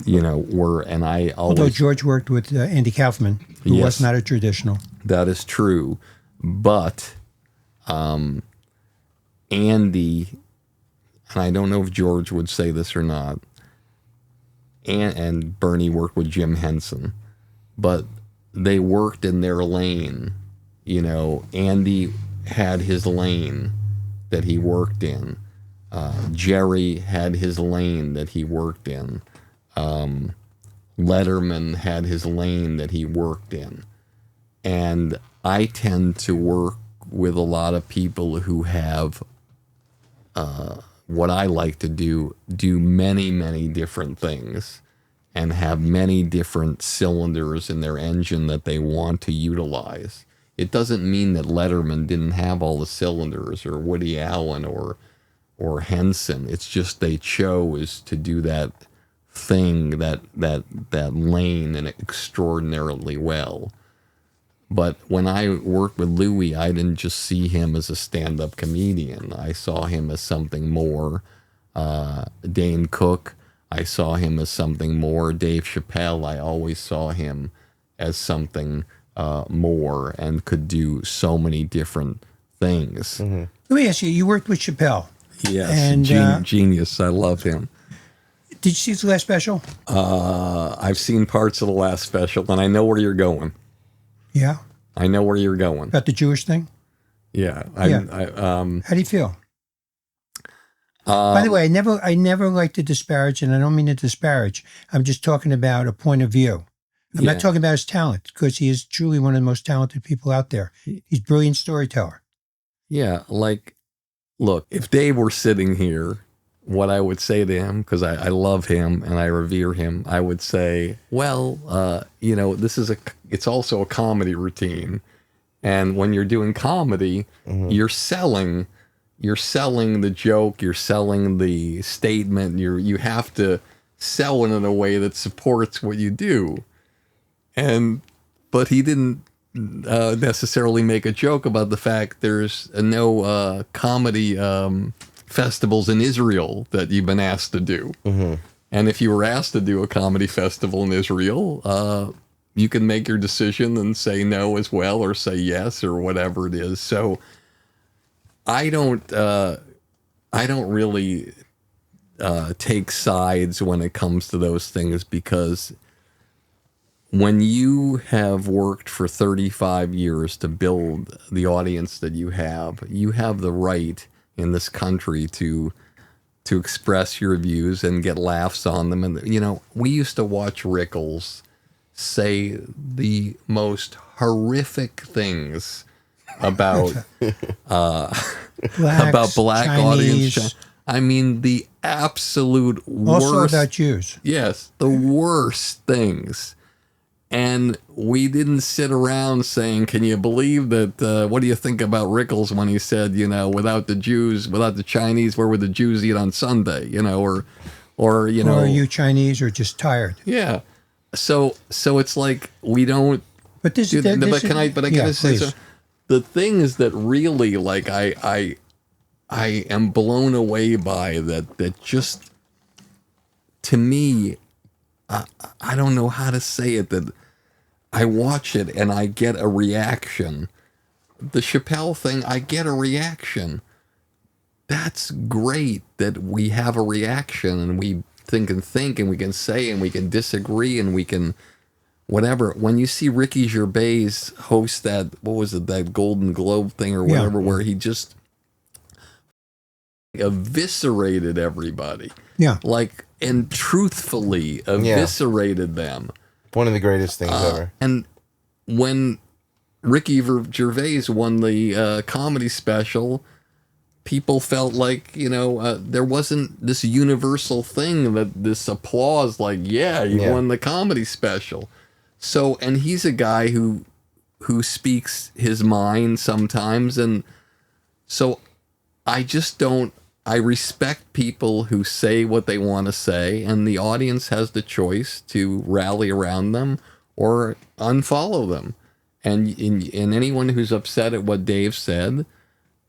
were, and I always... Although George worked with Andy Kaufman, who was not a traditional. That is true. But Andy, and I don't know if George would say this or not, and Bernie worked with Jim Henson, but they worked in their lane. Andy had his lane that he worked in. Jerry had his lane that he worked in. Letterman had his lane that he worked in. And I tend to work with a lot of people who have what I like to do many, many different things and have many different cylinders in their engine that they want to utilize. It doesn't mean that Letterman didn't have all the cylinders, or Woody Allen or Henson. It's just they chose to do that thing, that lane, and extraordinarily well. But when I worked with Louis, I didn't just see him as a stand-up comedian. I saw him as something more. Dane Cook, I saw him as something more. Dave Chappelle, I always saw him as something more and could do so many different things. Mm-hmm. Let me ask you, you worked with Chappelle. Yes, and, genius. I love him. Did you see his last special? I've seen parts of the last special, and I know where you're going. Yeah? I know where you're going. About the Jewish thing? Yeah. How do you feel? By the way, I never like to disparage, and I don't mean to disparage. I'm just talking about a point of view. I'm not talking about his talent, because he is truly one of the most talented people out there. He's a brilliant storyteller. Yeah, look, if Dave were sitting here, what I would say to him, because I love him and I revere him, I would say, well, it's also a comedy routine. And when you're doing comedy, you're selling the joke, you're selling the statement, you have to sell it in a way that supports what you do. But he didn't necessarily make a joke about the fact there's no comedy festivals in Israel that you've been asked to do. Mm-hmm. And if you were asked to do a comedy festival in Israel, you can make your decision and say no as well, or say yes, or whatever it is. So I don't really take sides when it comes to those things, because when you have worked for 35 years to build the audience that you have the right in this country to express your views and get laughs on them. And, you know, we used to watch Rickles say the most horrific things about Blacks, black Chinese, audience. I mean, the absolute also worst. about Jews. Yes, the worst things. And we didn't sit around saying, can you believe that, what do you think about Rickles when he said, you know, without the Jews, without the Chinese, where would the Jews eat on Sunday? You know, or you know. Or are you Chinese or just tired? Yeah. So it's like we don't. But this is... I gotta say, so the things that really, like, I am blown away by that just, to me, I don't know how to say it, that I watch it and I get a reaction. The Chappelle thing, I get a reaction. That's great that we have a reaction, and we think and we can say and we can disagree and we can whatever. When you see Ricky Gervais host that, what was it, that Golden Globe thing or whatever, where he just eviscerated everybody. Yeah. Like, and truthfully eviscerated them. One of the greatest things ever. And when Ricky Gervais won the comedy special, people felt like, you know, there wasn't this universal thing, that this applause, like, you won the comedy special. So, and he's a guy who speaks his mind sometimes. And so I just don't, I respect people who say what they want to say, and the audience has the choice to rally around them or unfollow them. And anyone who's upset at what Dave said,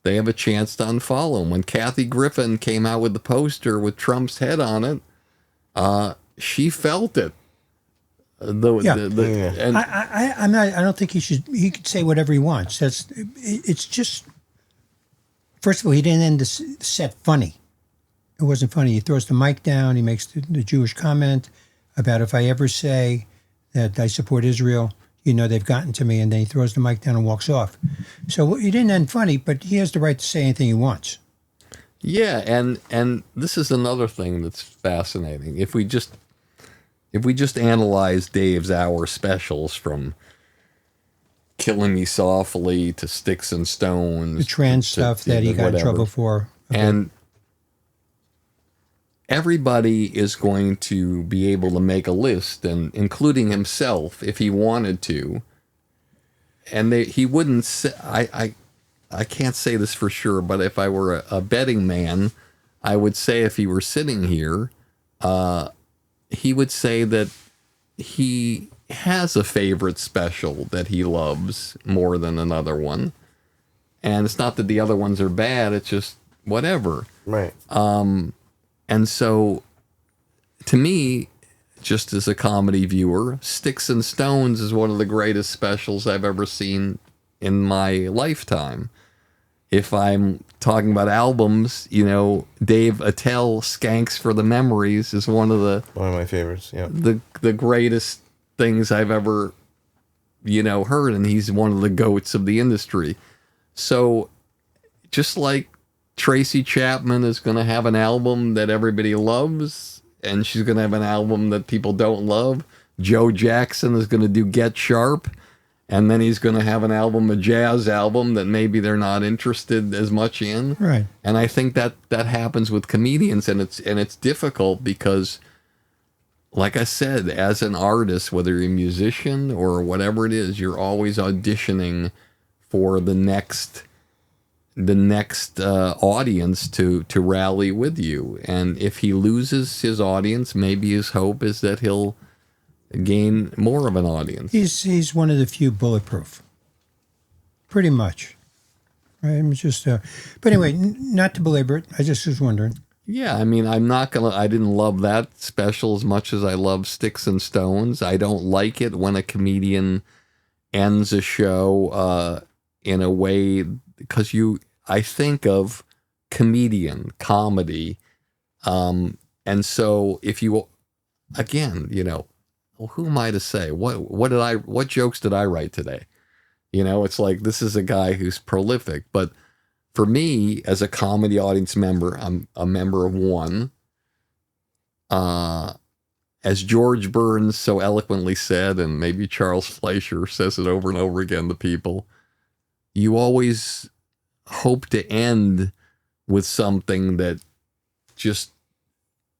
they have a chance to unfollow him. When Kathy Griffin came out with the poster with Trump's head on it, she felt it. I'm not. I don't think he should. He could say whatever he wants. It's just. First of all, he didn't end the set funny. It wasn't funny. He throws the mic down. He makes the Jewish comment about, if I ever say that I support Israel, you know, they've gotten to me. And then he throws the mic down and walks off. So he didn't end funny, but he has the right to say anything he wants. Yeah, and this is another thing that's fascinating. If we just analyze Dave's hour specials, from Killing Me Softly to Sticks and Stones, the trans stuff that he got in trouble for, and everybody is going to be able to make a list, and including himself if he wanted to. And he wouldn't say, I can't say this for sure, but if I were a betting man, I would say, if he were sitting here, he would say that he has a favorite special that he loves more than another one. And it's not that the other ones are bad, it's just whatever. Right. And so, to me, just as a comedy viewer, Sticks and Stones is one of the greatest specials I've ever seen in my lifetime. If I'm talking about albums, you know, Dave Attell, Skanks for the Memories is one of my favorites. Yeah. The greatest things I've ever, you know, heard, and he's one of the goats of the industry. So, just like Tracy Chapman is going to have an album that everybody loves, and she's going to have an album that people don't love, Joe Jackson is going to do Get Sharp, and then he's going to have an album, a jazz album, that maybe they're not interested as much in. Right. And I think that happens with comedians, and it's difficult because, like I said, as an artist, whether you're a musician or whatever it is, you're always auditioning for the next audience to rally with you. And if he loses his audience, maybe his hope is that he'll gain more of an audience. He's one of the few bulletproof. Pretty much. Right? I'm just, but anyway, not to belabor it. I just was wondering. Yeah, I mean, I didn't love that special as much as I love Sticks and Stones. I don't like it when a comedian ends a show in a way, because I think of comedian, comedy. And so if you, again, well, who am I to say? What jokes did I write today? It's like, this is a guy who's prolific. But for me, as a comedy audience member, I'm a member of one. As George Burns so eloquently said, and maybe Charles Fleischer says it over and over again to people, you always hope to end with something that just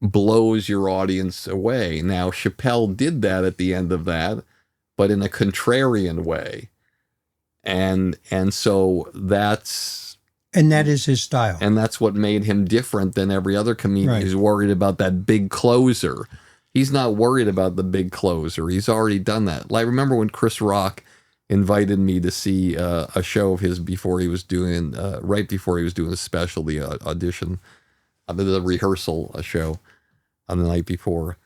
blows your audience away. Now, Chappelle did that at the end of that, but in a contrarian way. And so that's... And that is his style. And that's what made him different than every other comedian who's worried about that big closer. He's not worried about the big closer. He's already done that. Like, I remember when Chris Rock invited me to see a show of his before he was doing, right before he was doing a special, the audition, the rehearsal show on the night before.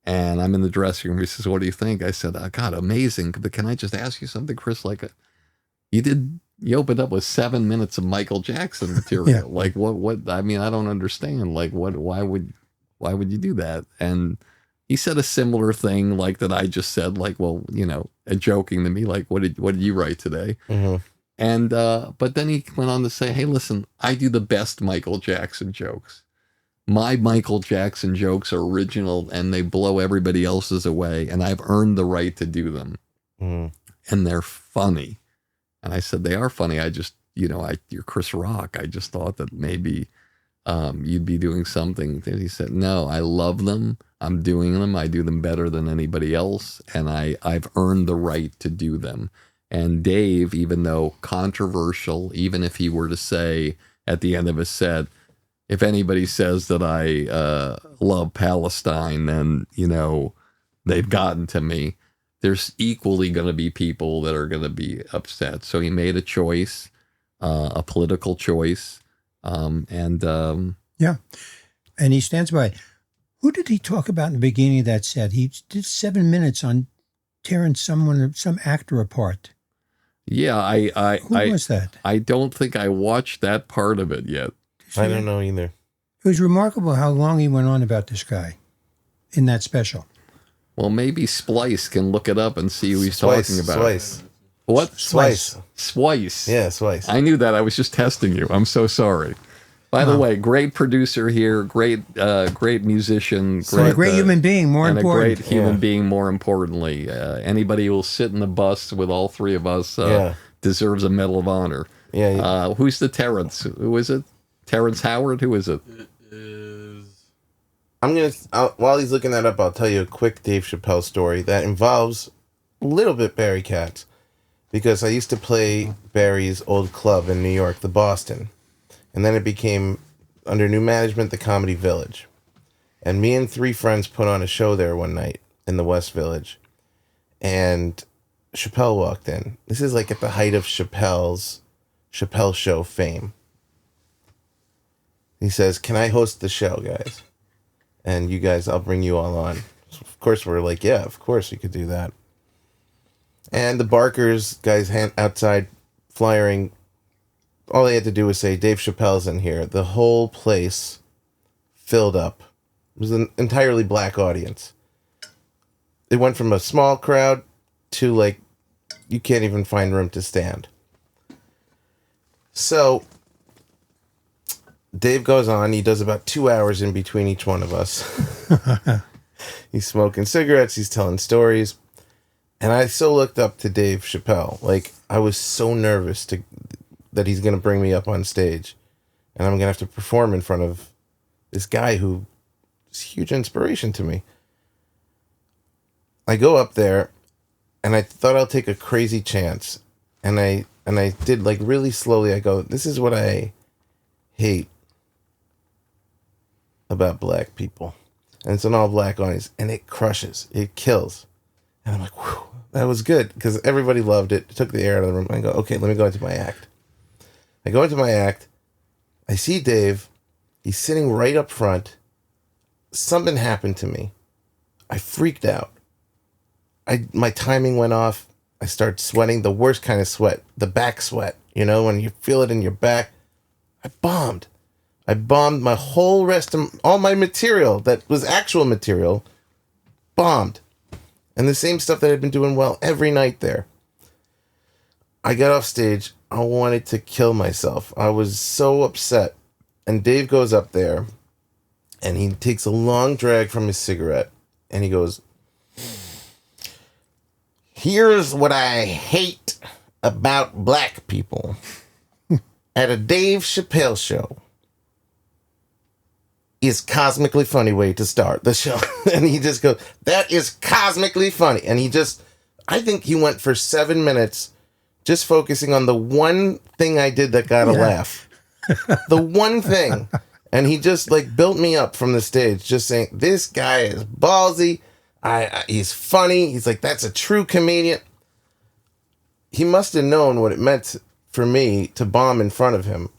And I'm in the dressing room. He says, "What do you think?" I said, "God, amazing. But can I just ask you something, Chris? Like, you opened up with 7 minutes of Michael Jackson material. Yeah. Like, what, I mean, I don't understand. Like, why would you do that?" And he said a similar thing like that I just said, like, well, joking to me, like, what did you write today? Mm-hmm. And, but then he went on to say, "Hey, listen, I do the best Michael Jackson jokes. My Michael Jackson jokes are original and they blow everybody else's away. And I've earned the right to do them. Mm-hmm. And they're funny." And I said, "They are funny. I just, you're Chris Rock. I just thought that maybe you'd be doing something." And he said, "No, I love them. I'm doing them. I do them better than anybody else. And I've earned the right to do them." And Dave, even though controversial, even if he were to say at the end of his set, "If anybody says that I love Palestine, then, they've gotten to me," there's equally going to be people that are going to be upset. So he made a choice, a political choice. Yeah. And he stands by it. Who did he talk about in the beginning of that set? He did 7 minutes on tearing some actor apart. Yeah, Who was that? I don't think I watched that part of it yet. I don't know either. It was remarkable how long he went on about this guy in that special. Well, maybe Splice can look it up and see who he's talking about. Slice. What? Slice. Splice. Yeah, Slice. I knew that. I was just testing you. I'm so sorry. By the way, great producer here, great musician, A great human being, more and important. a great human being, more importantly. Anybody who will sit in the bus with all three of us deserves a Medal of Honor. Yeah. Who's the Terrence? Who is it? Terrence Howard? Who is it? It is. While he's looking that up, I'll tell you a quick Dave Chappelle story that involves a little bit Barry Katz, because I used to play Barry's old club in New York, the Boston. And then it became, under new management, the Comedy Village. And me and 3 friends put on a show there one night in the West Village. And Chappelle walked in. This is like at the height of Chappelle Show fame. He says, "Can I host the show, guys? And you guys, I'll bring you all on." So of course, we're like, "Yeah, of course you could do that." And the Barkers guys outside flyering, all they had to do was say, "Dave Chappelle's in here." The whole place filled up. It was an entirely black audience. It went from a small crowd to like, you can't even find room to stand. So Dave goes on. He does about 2 hours in between each one of us. He's smoking cigarettes. He's telling stories. And I so looked up to Dave Chappelle. Like, I was so nervous that he's going to bring me up on stage. And I'm going to have to perform in front of this guy who is a huge inspiration to me. I go up there, and I thought I'll take a crazy chance. And I did, like, really slowly. I go, "This is what I hate about black people." And it's an all-black audience. And it crushes. It kills. And I'm like, whew, that was good. Because everybody loved it. It took the air out of the room. I go, okay, let me go into my act. I go into my act. I see Dave. He's sitting right up front. Something happened to me. I freaked out. My timing went off. I started sweating, the worst kind of sweat, the back sweat, when you feel it in your back. I bombed. I bombed my whole rest of all my material that was actual material, bombed. And the same stuff that I'd been doing well every night there. I got off stage. I wanted to kill myself. I was so upset. And Dave goes up there and he takes a long drag from his cigarette and he goes, "Here's what I hate about black people at a Dave Chappelle show. Is cosmically funny way to start the show." And he just goes, "That is cosmically funny." And I think he went for 7 minutes just focusing on the one thing I did that got a laugh. The one thing. And he just like built me up from the stage, just saying, "This guy is ballsy. He's funny." He's like, "That's a true comedian." He must have known what it meant for me to bomb in front of him.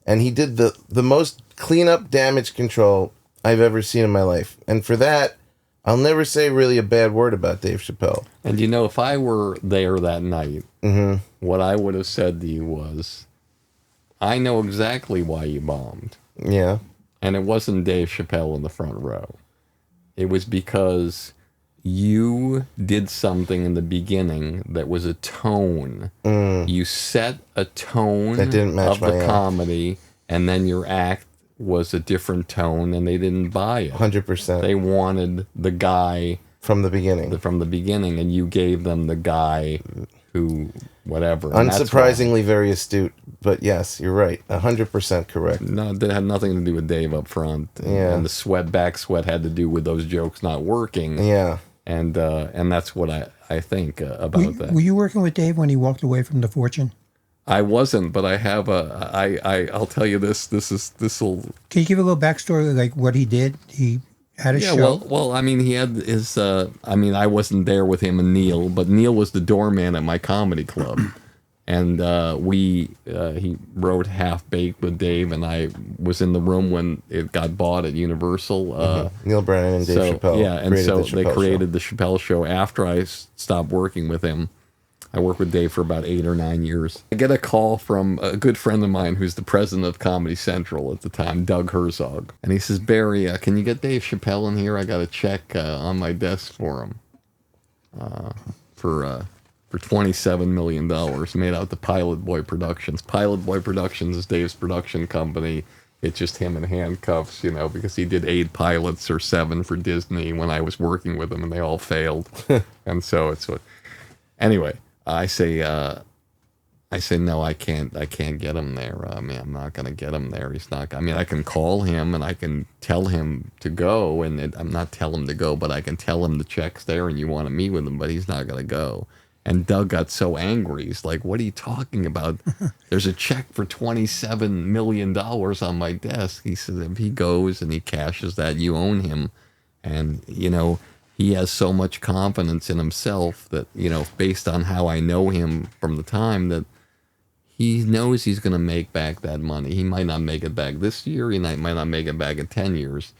And he did the most cleanup damage control I've ever seen in my life. And for that, I'll never say really a bad word about Dave Chappelle. And if I were there that night, what I would have said to you was, I know exactly why you bombed. Yeah. And it wasn't Dave Chappelle in the front row. It was because you did something in the beginning that was a tone. You set a tone that didn't match of the comedy, and then your act was a different tone, and they didn't buy it. 100%. They wanted the guy from the beginning. And you gave them the guy who, whatever. Unsurprisingly very astute, but yes, you're right. 100% correct. No, that had nothing to do with Dave up front. And the back sweat had to do with those jokes not working. Yeah. And that's what I think about that. Were you working with Dave when he walked away from the Fortune? I wasn't, but I have I'll tell you this'll. Can you give a little backstory, like what he did? He had a show. Well, I mean, he had his. I wasn't there with him and Neil, but Neil was the doorman at my comedy club, and he wrote Half Baked with Dave, and I was in the room when it got bought at Universal. Neil Brennan and Dave Chappelle. Yeah, and so they created the Chappelle Show after I stopped working with him. I worked with Dave for about 8 or 9 years. I get a call from a good friend of mine who's the president of Comedy Central at the time, Doug Herzog. And he says, "Barry, can you get Dave Chappelle in here? I got a check on my desk for him for $27 million made out to Pilot Boy Productions." Pilot Boy Productions is Dave's production company. It's just him in handcuffs, because he did 8 pilots or 7 for Disney when I was working with him, and they all failed. And so it's what... Anyway... I say no, I can't get him there. I'm not going to get him there. He's not. I mean, I can call him and I can tell him to go, and I'm not tell him to go, but I can tell him the check's there and you want to meet with him, but he's not going to go. And Doug got so angry. He's like, "What are you talking about? There's a check for $27 million on my desk." He said, "If he goes and he cashes that, you own him." And, he has so much confidence in himself that, based on how I know him from the time, that he knows he's going to make back that money. He might not make it back this year. He might not make it back in 10 years.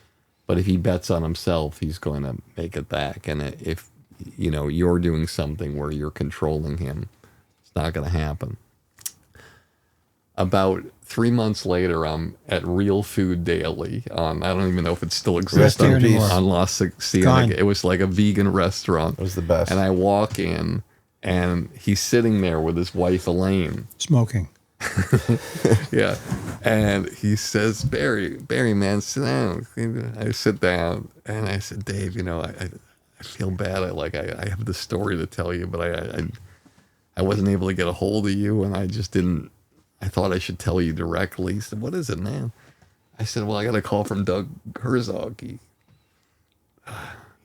But if he bets on himself, he's going to make it back. And if, you're doing something where you're controlling him, it's not going to happen. About 3 months later, I'm at Real Food Daily on, I don't even know if it still exists, on La Cienega. It was like a vegan restaurant. It was the best. And I walk in, and he's sitting there with his wife, Elaine. Smoking. Yeah. And he says, Barry, man, sit down. I sit down, and I said, "Dave, I feel bad. I have this story to tell you, but I wasn't able to get a hold of you, and I just didn't. I thought I should tell you directly." He said, "What is it, man?" I said, "Well, I got a call from Doug Herzog. He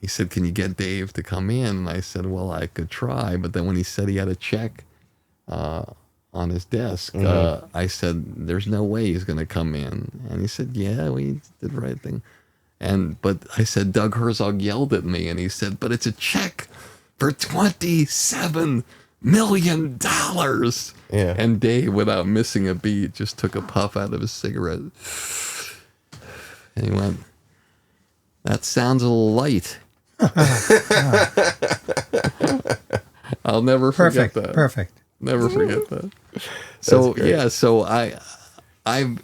said, 'Can you get Dave to come in?' And I said, 'Well, I could try.' But then when he said he had a check on his desk, I said, 'There's no way he's going to come in.' And he said, 'Yeah, we did the right thing.' But I said, Doug Herzog yelled at me, and he said, 'But it's a check for $27 million. Yeah. And Dave, without missing a beat, just took a puff out of his cigarette. And he went, "That sounds a little light." I'll never forget that. Perfect. Never forget that. So, yeah, so I've,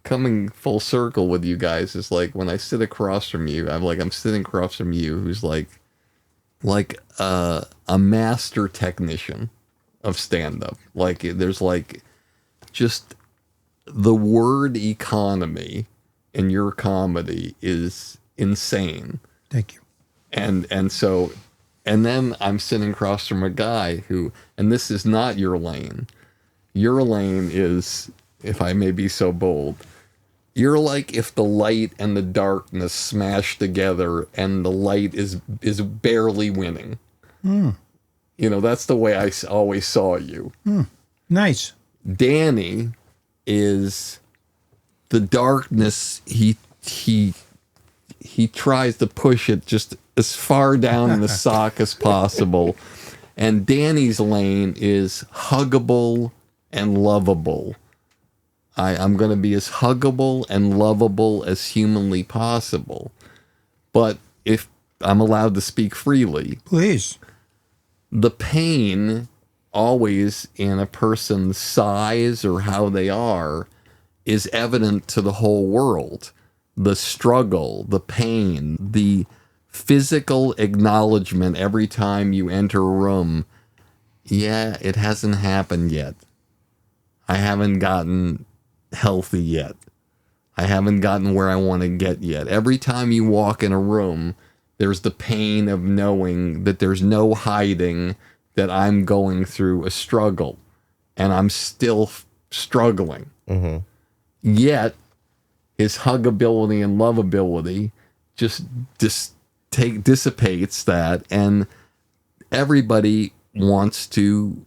coming full circle with you guys is like when I sit across from you, I'm sitting across from you who's like a master technician of stand-up. Like there's like just the word economy in your comedy is insane. Thank you. And then I'm sitting across from a guy who, and this is not your lane. Your lane is, if I may be so bold, you're like if the light and the darkness smash together and the light is barely winning. That's the way I always saw you. Nice. Danny is the darkness. He tries to push it just as far down in the sock as possible. And Danny's lane is huggable and lovable. I'm going to be as huggable and lovable as humanly possible. But if I'm allowed to speak freely, Please. the pain always in a person's size or how they are is evident to the whole world. The struggle, the pain, the physical acknowledgement every time you enter a room. Yeah, it hasn't happened yet. I haven't gotten healthy yet. I haven't gotten where I want to get yet. Every time you walk in a room, there's the pain of knowing that there's no hiding that I'm going through a struggle and I'm still struggling. Mm-hmm. Yet his huggability and lovability just dissipates that, and everybody wants to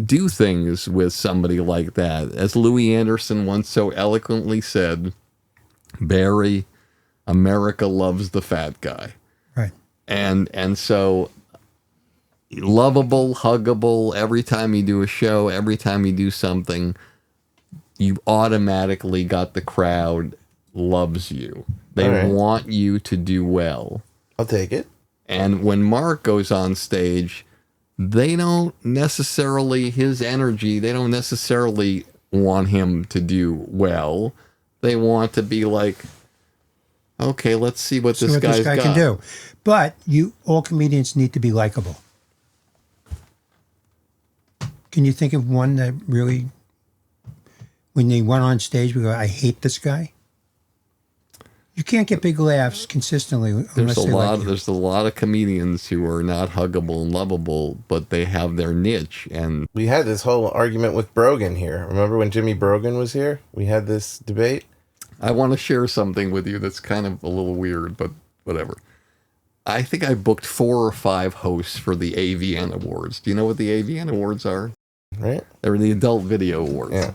do things with somebody like that. As Louis Anderson once so eloquently said, Barry, America loves the fat guy. Right. And so lovable, huggable, every time you do a show, every time you do something, you automatically got the crowd loves you. They want you to do well. I'll take it. And when Mark goes on stage, they don't necessarily, his energy, they don't necessarily want him to do well. They want to be like, okay, let's see what this guy can do. But all comedians need to be likable. Can you think of one that really, when they went on stage, we go, I hate this guy? You can't get big laughs consistently unless they like you. There's a lot of comedians who are not huggable and lovable, but they have their niche. And we had this whole argument with Brogan here. Remember when Jimmy Brogan was here? We had this debate. I want to share something with you that's kind of a little weird, but whatever. I think I booked 4 or 5 hosts for the AVN Awards. Do you know what the AVN Awards are? Right. They're the Adult Video Awards. Yeah.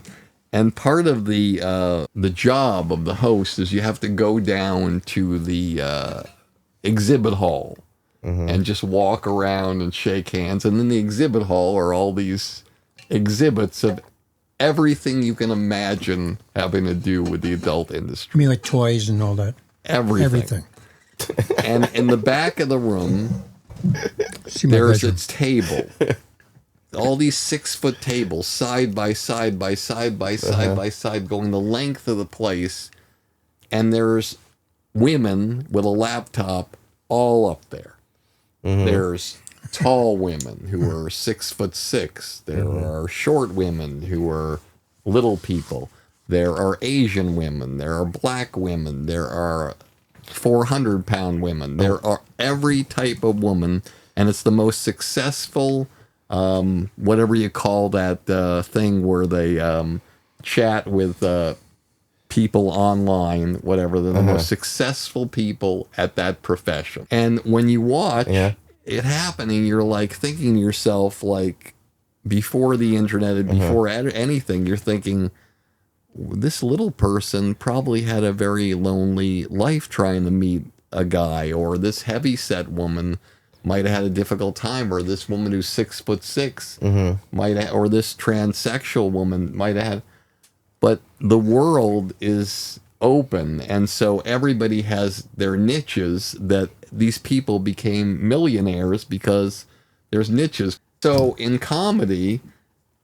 And part of the job of the host is you have to go down to the exhibit hall and just walk around and shake hands. And in the exhibit hall are all these exhibits of everything you can imagine having to do with the adult industry. I mean, like toys and all that. Everything. And in the back of the room, there's a table. All these 6-foot tables, side by side by side by side by side, going the length of the place. And there's women with a laptop all up there. Mm-hmm. There's tall women who are 6'6". There are short women who are little people. There are Asian women. There are black women. There are 400-pound women. There are every type of woman. And it's the most successful... whatever you call that thing where they chat with people online, whatever. They're the most successful people at that profession. And when you watch it happening, you're like thinking to yourself, like before the internet and before anything, you're thinking, this little person probably had a very lonely life trying to meet a guy, or this heavy-set woman might have had a difficult time, or this woman who's 6'6" might have, or this transsexual woman might have had. But the world is open, and so everybody has their niches. That these people became millionaires because there's niches. So in comedy,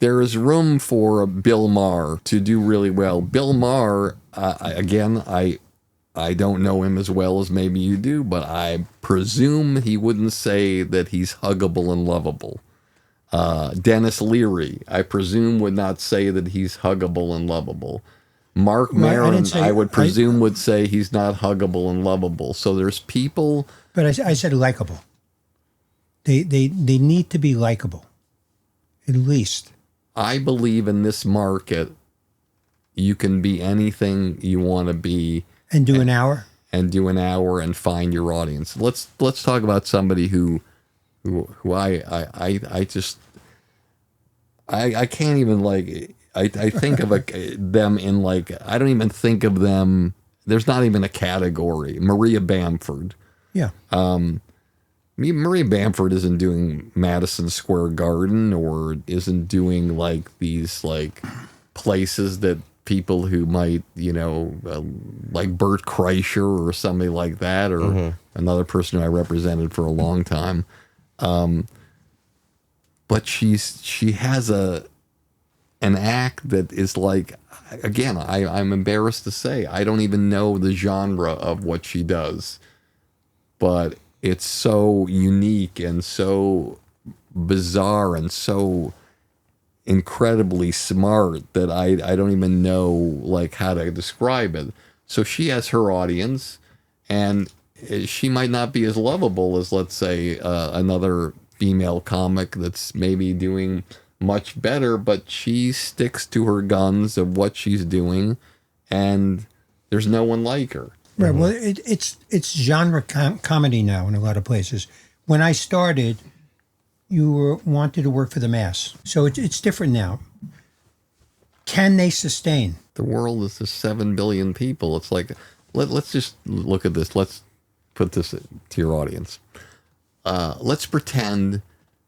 there is room for Bill Maher to do really well. Bill Maher, I don't know him as well as maybe you do, but I presume he wouldn't say that he's huggable and lovable. Dennis Leary, I presume, would not say that he's huggable and lovable. Mark Maron, I would presume, would say he's not huggable and lovable. So there's people... But I said likable. They need to be likable, at least. I believe in this market, you can be anything you want to be. And do an hour? And do an hour and find your audience. Let's talk about somebody who I can't even like... I think of them in like, I don't even think of them, there's not even a category. Maria Bamford. Yeah. Maria Bamford isn't doing Madison Square Garden or isn't doing like these like places that people who might, like Bert Kreischer or somebody like that, or another person who I represented for a long time. But she has an act that is like, again, I'm embarrassed to say, I don't even know the genre of what she does, but it's so unique and so bizarre and so incredibly smart that I don't even know like how to describe it. So she has her audience, and she might not be as lovable as, let's say, another female comic that's maybe doing much better, but she sticks to her guns of what she's doing, and there's no one like her. Right. Well, it's genre comedy now in a lot of places. When I started, you wanted to work for the mass, so it's different now. Can they sustain? The world is just 7 billion people. It's like, let's just look at this. Let's put this to your audience. Let's pretend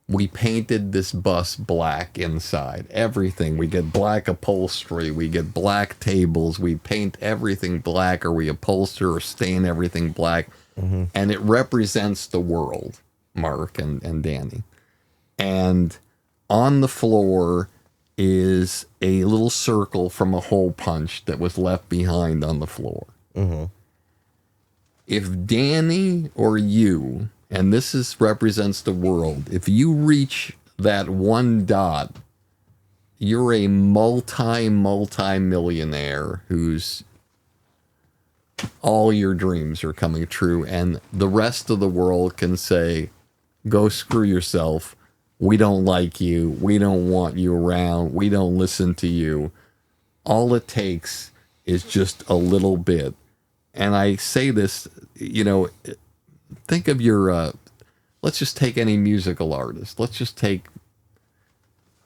we painted this bus black inside. Everything. We get black upholstery. We get black tables. We paint everything black, or we upholster or stain everything black. Mm-hmm. And it represents the world, Mark and Danny. And on the floor is a little circle from a hole punch that was left behind on the floor. Mm-hmm. If Danny or you... and this represents the world. If you reach that one dot, you're a multi-millionaire whose all your dreams are coming true, and the rest of the world can say, go screw yourself. We don't like you. We don't want you around. We don't listen to you. All it takes is just a little bit. And I say this, think of your, let's just take any musical artist. Let's just take,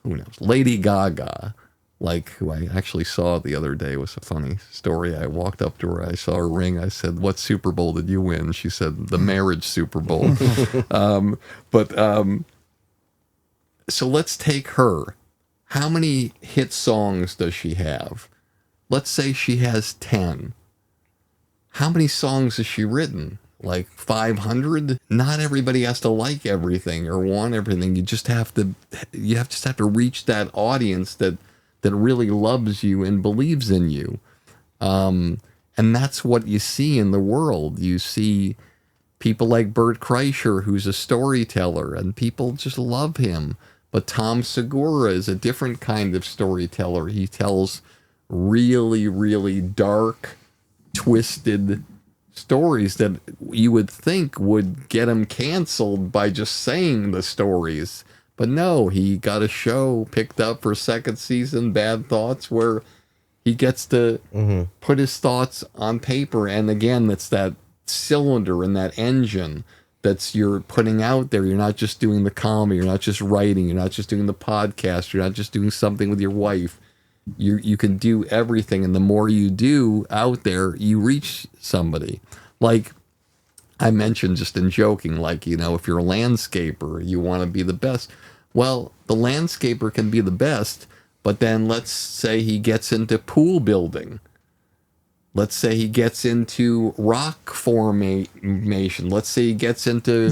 who knows, Lady Gaga, like who I actually saw the other day. It was a funny story. I walked up to her. I saw her ring. I said, what Super Bowl did you win? She said, the marriage Super Bowl. So let's take her. How many hit songs does she have? Let's say she has 10. How many songs has she written? Like 500? Not everybody has to like everything or want everything. You just have to reach that audience that really loves you and believes in you. And that's what you see in the world. You see people like Bert Kreischer, who's a storyteller, and people just love him. But Tom Segura is a different kind of storyteller. He tells really, really dark, twisted stories that you would think would get him canceled by just saying the stories. But no, he got a show picked up for second season, Bad Thoughts, where he gets to put his thoughts on paper. And again, it's that cylinder and that engine that's you're putting out there. You're not just doing the comedy. You're not just writing. You're not just doing the podcast. You're not just doing something with your wife. You can do everything. And the more you do out there, you reach somebody. Like I mentioned just in joking, like, if you're a landscaper, you want to be the best. Well, the landscaper can be the best, but then let's say he gets into pool building. Let's say he gets into rock formation. Let's say he gets into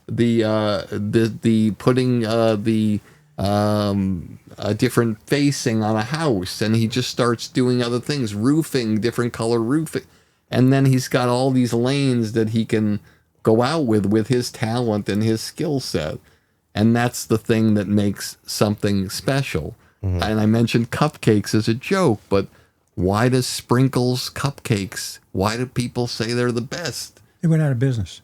the putting the a different facing on a house, and he just starts doing other things, roofing, different color roofing. And then he's got all these lanes that he can go out with his talent and his skill set. And that's the thing that makes something special. And I mentioned cupcakes as a joke, but why does Sprinkles cupcakes, why do people say they're the best? They went out of business.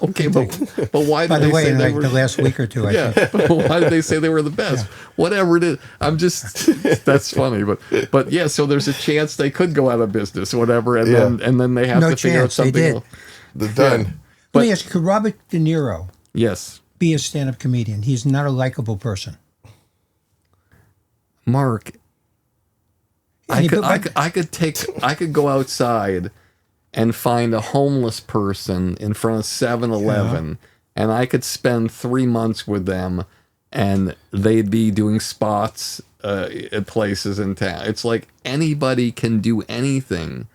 Okay, but why By did the they way, say in they like were... the last week or two, I Yeah, think. but why did they say they were the best? Whatever it is, I'm just that's funny, but yeah. So there's a chance they could go out of business, whatever, and then they have No to figure out chance, they something did. else. They're done. Let But- me ask you, could Robert De Niro Yes, be a stand-up comedian? He's not a likable person. Mark. And I could go outside and find a homeless person in front of 7-Eleven, and I could spend 3 months with them, and they'd be doing spots at places in town. It's like anybody can do anything.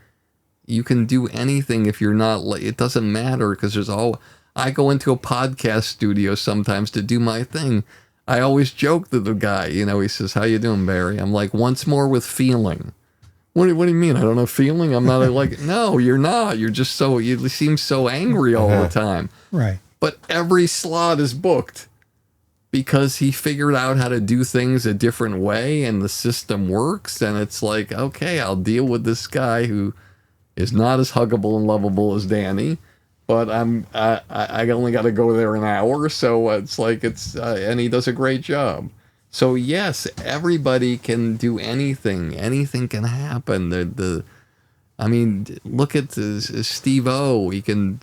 You can do anything if you're not. It doesn't matter because there's all. I go into a podcast studio sometimes to do my thing. I always joke to the guy. He says, "How you doing, Barry?" I'm like, "Once more with feeling." What do you mean? I don't have feeling? I'm not like, no, you're not. You're just you seem so angry all the time. Right. But every slot is booked because he figured out how to do things a different way and the system works. And it's like, okay, I'll deal with this guy who is not as huggable and lovable as Danny, but I only got to go there an hour. So it's like, and he does a great job. So yes, everybody can do anything. Anything can happen. I mean, look at Steve-O. He can.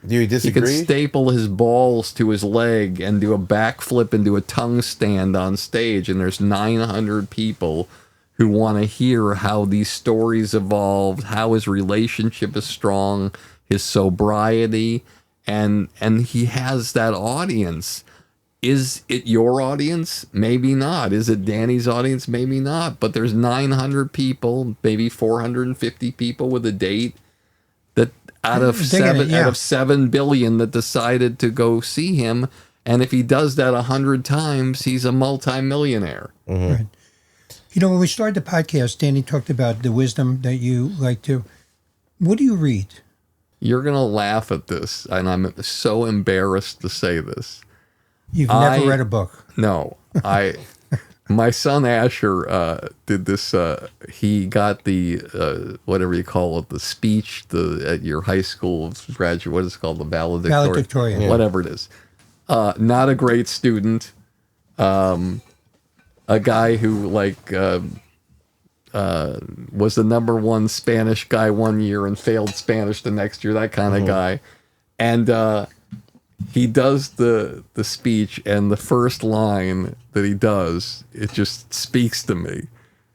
Do you disagree? He can staple his balls to his leg and do a backflip and do a tongue stand on stage. And there's 900 people who want to hear how these stories evolved, how his relationship is strong, his sobriety, and he has that audience. Is it your audience? Maybe not. Is it Danny's audience? Maybe not. But there's 900 people, maybe 450 people with a date that out of 7 billion that decided to go see him. And if he does that 100 times, he's a multimillionaire. Right. When we started the podcast, Danny talked about the wisdom that you like to. What do you read? You're going to laugh at this, and I'm so embarrassed to say this. You've never read a book. No, my son Asher did this. He got the whatever you call it, the speech at your high school graduate. What is it called? The valedictorian. Yeah. Whatever it is. Not a great student. A guy who was the #1 Spanish guy one year and failed Spanish the next year. That kind of guy, and. He does the speech, and the first line that he does, it just speaks to me.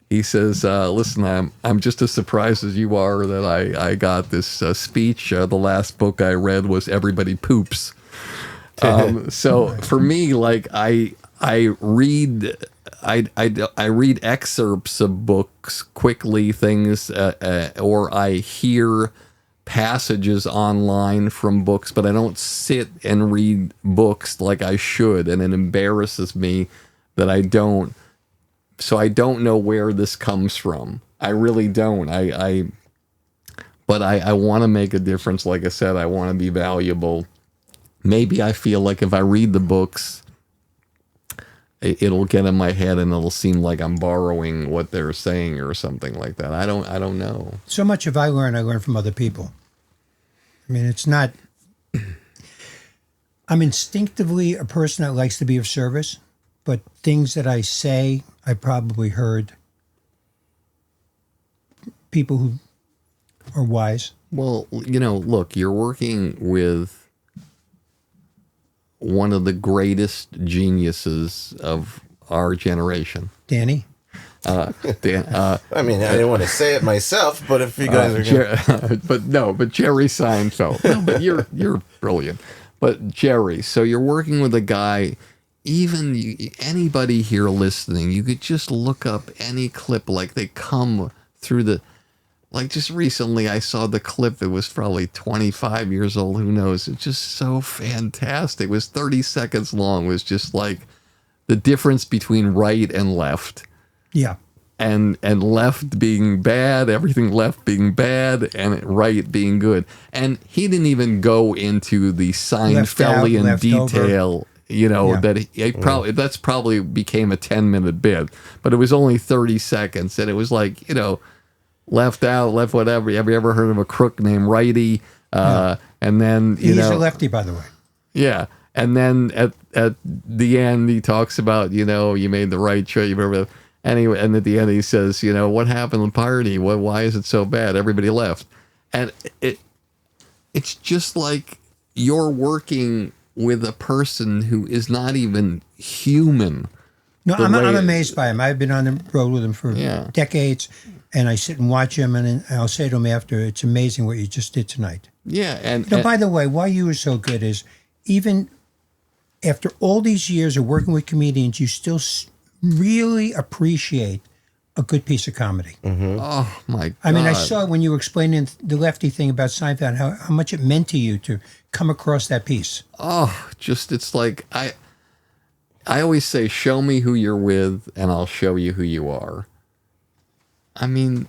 He says, listen, I'm just as surprised as you are that I got this speech. The last book I read was Everybody Poops. So for me, I read excerpts of books quickly, things, or I hear passages online from books, but I don't sit and read books like I should, and it embarrasses me that I don't. So I don't know where this comes from. I really don't. But I want to make a difference. Like I said, I want to be valuable. Maybe I feel like if I read the books, it'll get in my head and it'll seem like I'm borrowing what they're saying or something like that. I don't know. So much of I learn from other people. I mean, it's not. I'm instinctively a person that likes to be of service, but things that I say, I probably heard people who are wise. Well, look, you're working with one of the greatest geniuses of our generation. Danny? Dan, I mean, I didn't want to say it myself, but if you guys are but Jerry Seinfeld. No, but you're brilliant. But Jerry, so you're working with a guy. Even anybody here listening, you could just look up any clip. Like they come through the. Like just recently, I saw the clip. It was probably 25 years old. Who knows? It's just so fantastic. It was 30 seconds long. It was just like the difference between right and left. Yeah. And left being bad, everything left being bad, and right being good. And he didn't even go into the Seinfeldian left detail, you know, Yeah. that that's probably became a 10-minute bit, but it was only 30 seconds, and it was like, you know, left out, left whatever. Have you ever heard of a crook named Righty? And then He's a lefty, by the way. yeah. And then at the end, he talks about, you know, you made the right choice. You remember. Anyway, and at the end, he says, you know, what happened at the party? Why is it so bad? Everybody left. And it's just like you're working with a person who is not even human. No, I'm amazed by him. I've been on the road with him for decades, and I sit and watch him, and I'll say to him after, it's amazing what you just did tonight. Yeah. And by the way, why you were so good is even after all these years of working with comedians, you still really appreciate a good piece of comedy. Mm-hmm. Oh, my God. I mean, I saw when you were explaining the lefty thing about Seinfeld, how much it meant to you to come across that piece. Oh, just, it's like, I always say, show me who you're with, and I'll show you who you are. I mean,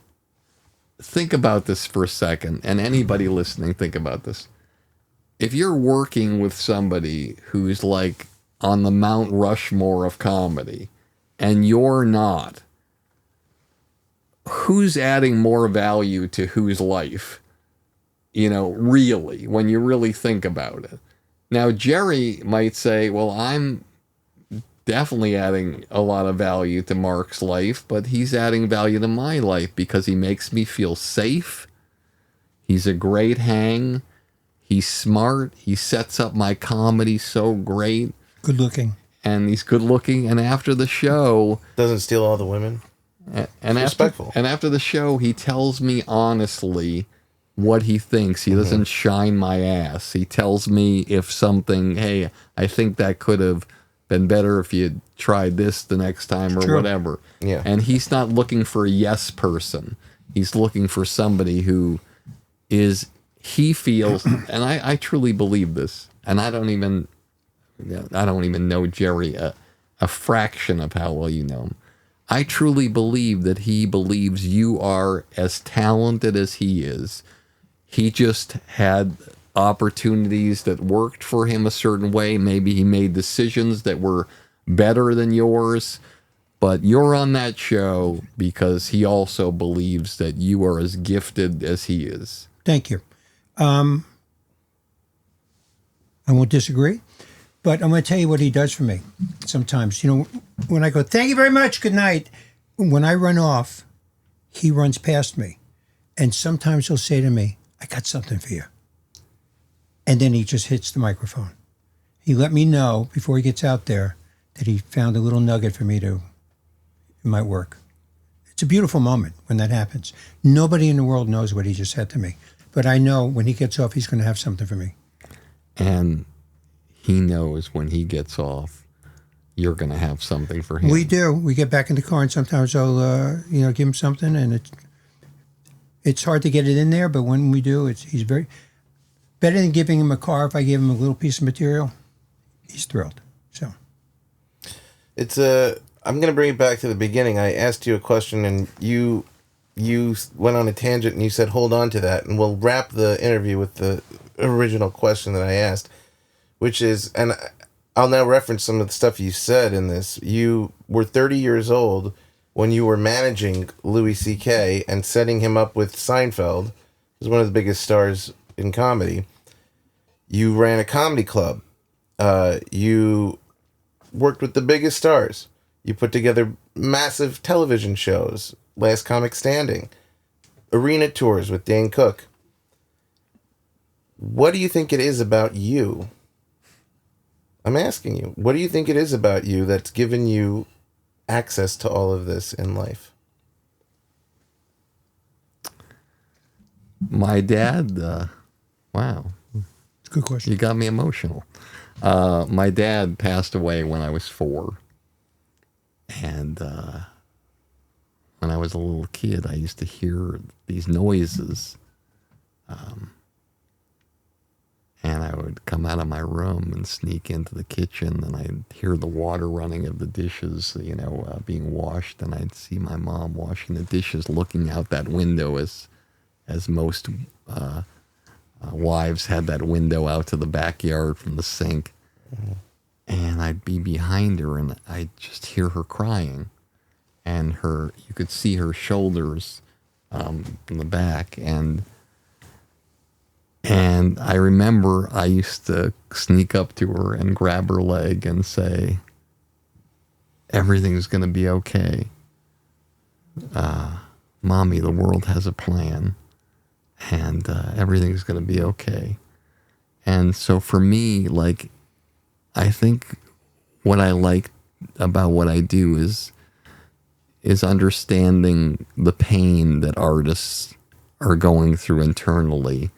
think about this for a second, and anybody listening, think about this. If you're working with somebody who's like on the Mount Rushmore of comedy, and you're not, who's adding more value to whose life? You know, really, when you really think about it. Now, Jerry might say, well, I'm definitely adding a lot of value to Mark's life, but he's adding value to my life because he makes me feel safe. He's a great hang. He's smart. He sets up my comedy so great. Good looking. And he's good looking. And after the show, doesn't steal all the women. And respectful. After the show, he tells me honestly what he thinks. He doesn't shine my ass. He tells me if something, hey, I think that could have been better if you tried this the next time or whatever. Yeah. And he's not looking for a yes person. He's looking for somebody who is, he feels, and I truly believe this, and I don't even know Jerry a fraction of how well you know him. I truly believe that he believes you are as talented as he is. He just had opportunities that worked for him a certain way. Maybe he made decisions that were better than yours, but you're on that show because he also believes that you are as gifted as he is. Thank you. I won't disagree, but I'm going to tell you what he does for me sometimes. You know, when I go, thank you very much, good night, when I run off, he runs past me. And sometimes he'll say to me, I got something for you. And then he just hits the microphone. He let me know before he gets out there that he found a little nugget for me it might work. It's a beautiful moment when that happens. Nobody in the world knows what he just said to me. But I know when he gets off, he's going to have something for me. And he knows when he gets off, you're going to have something for him. We do. We get back in the car, and sometimes I'll, give him something, and it's hard to get it in there. But when we do, he's very better than giving him a car. If I give him a little piece of material, he's thrilled. So I'm going to bring it back to the beginning. I asked you a question, and you went on a tangent, and you said, hold on to that, and we'll wrap the interview with the original question that I asked, which is, and I'll now reference some of the stuff you said in this. You were 30 years old when you were managing Louis C.K. and setting him up with Seinfeld, who's one of the biggest stars in comedy. You ran a comedy club. You worked with the biggest stars. You put together massive television shows, Last Comic Standing, arena tours with Dane Cook. What do you think it is about you? I'm asking you, what do you think it is about you that's given you access to all of this in life? My dad, wow. It's a good question. You got me emotional. My dad passed away when I was 4. And when I was a little kid, I used to hear these noises. And I would come out of my room and sneak into the kitchen, and I'd hear the water running of the dishes, being washed, and I'd see my mom washing the dishes, looking out that window as most wives had that window out to the backyard from the sink. And I'd be behind her, and I'd just hear her crying, and you could see her shoulders in the back, and I remember I used to sneak up to her and grab her leg and say, "Everything's going to be okay. Mommy, the world has a plan, and everything's going to be okay." And so for me, like, I think what I like about what I do is understanding the pain that artists are going through internally,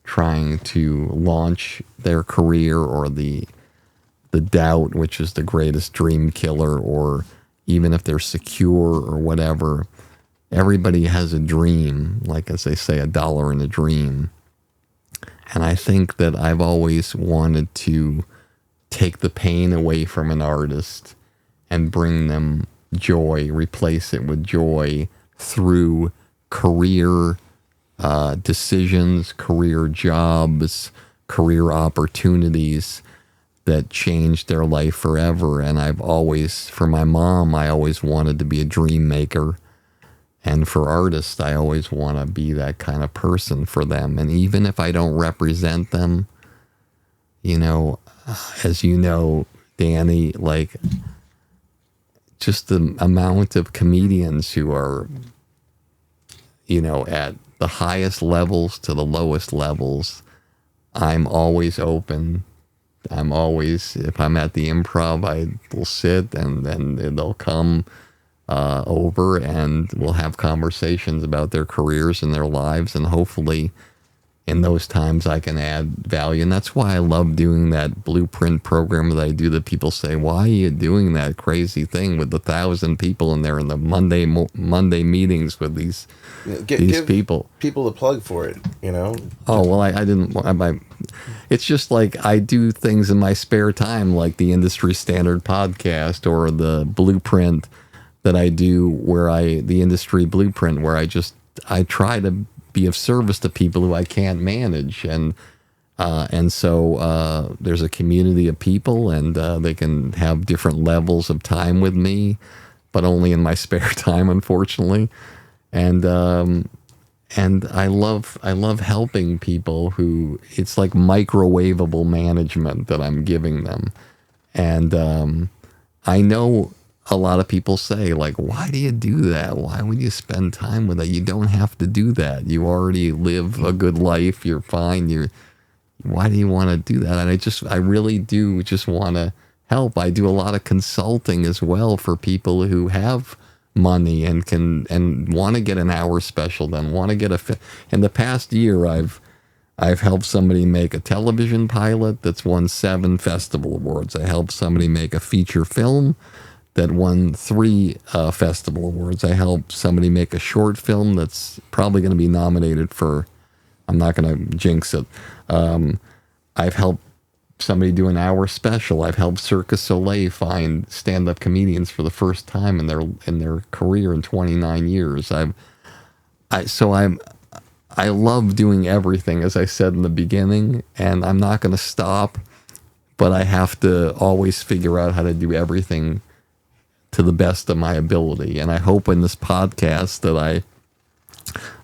trying to launch their career, or the doubt, which is the greatest dream killer, or even if they're secure or whatever. Everybody has a dream, like as they say, $1 in a dream. And I think that I've always wanted to take the pain away from an artist and bring them joy, replace it with joy through career decisions, career jobs, career opportunities that changed their life forever. And for my mom, I always wanted to be a dream maker. And for artists, I always want to be that kind of person for them. And even if I don't represent them, as you know, Danny, like, just the amount of comedians who are, at the highest levels to the lowest levels, I'm always open. If I'm at the Improv, I will sit, and then they'll come over, and we'll have conversations about their careers and their lives, and hopefully in those times I can add value. And that's why I love doing that blueprint program that I do, that people say, "Why are you doing that crazy thing with 1,000 people in there in the Monday meetings with these people?" People a plug for it, Oh, well, I didn't. It's just like I do things in my spare time, like the Industry Standard podcast, or the blueprint that I do, the Industry Blueprint, where I try to be of service to people who I can't manage. And so there's a community of people, and they can have different levels of time with me, but only in my spare time, unfortunately. And I love helping people who, it's like microwavable management that I'm giving them. And I know a lot of people say, like, "Why do you do that? Why would you spend time with that? You don't have to do that. You already live a good life. You're fine. Why do you want to do that?" And I really do just want to help. I do a lot of consulting as well for people who have money and want to get an hour special, then want to get in the past year, I've helped somebody make a television pilot that's won 7 festival awards. I helped somebody make a feature film that won 3 festival awards. I helped somebody make a short film that's probably going to be nominated for, I'm not going to jinx it. I've helped somebody do an hour special. I've helped Cirque du Soleil find stand-up comedians for the first time in their career in 29 years. I love doing everything, as I said in the beginning, and I'm not going to stop, but I have to always figure out how to do everything to the best of my ability. And I hope in this podcast that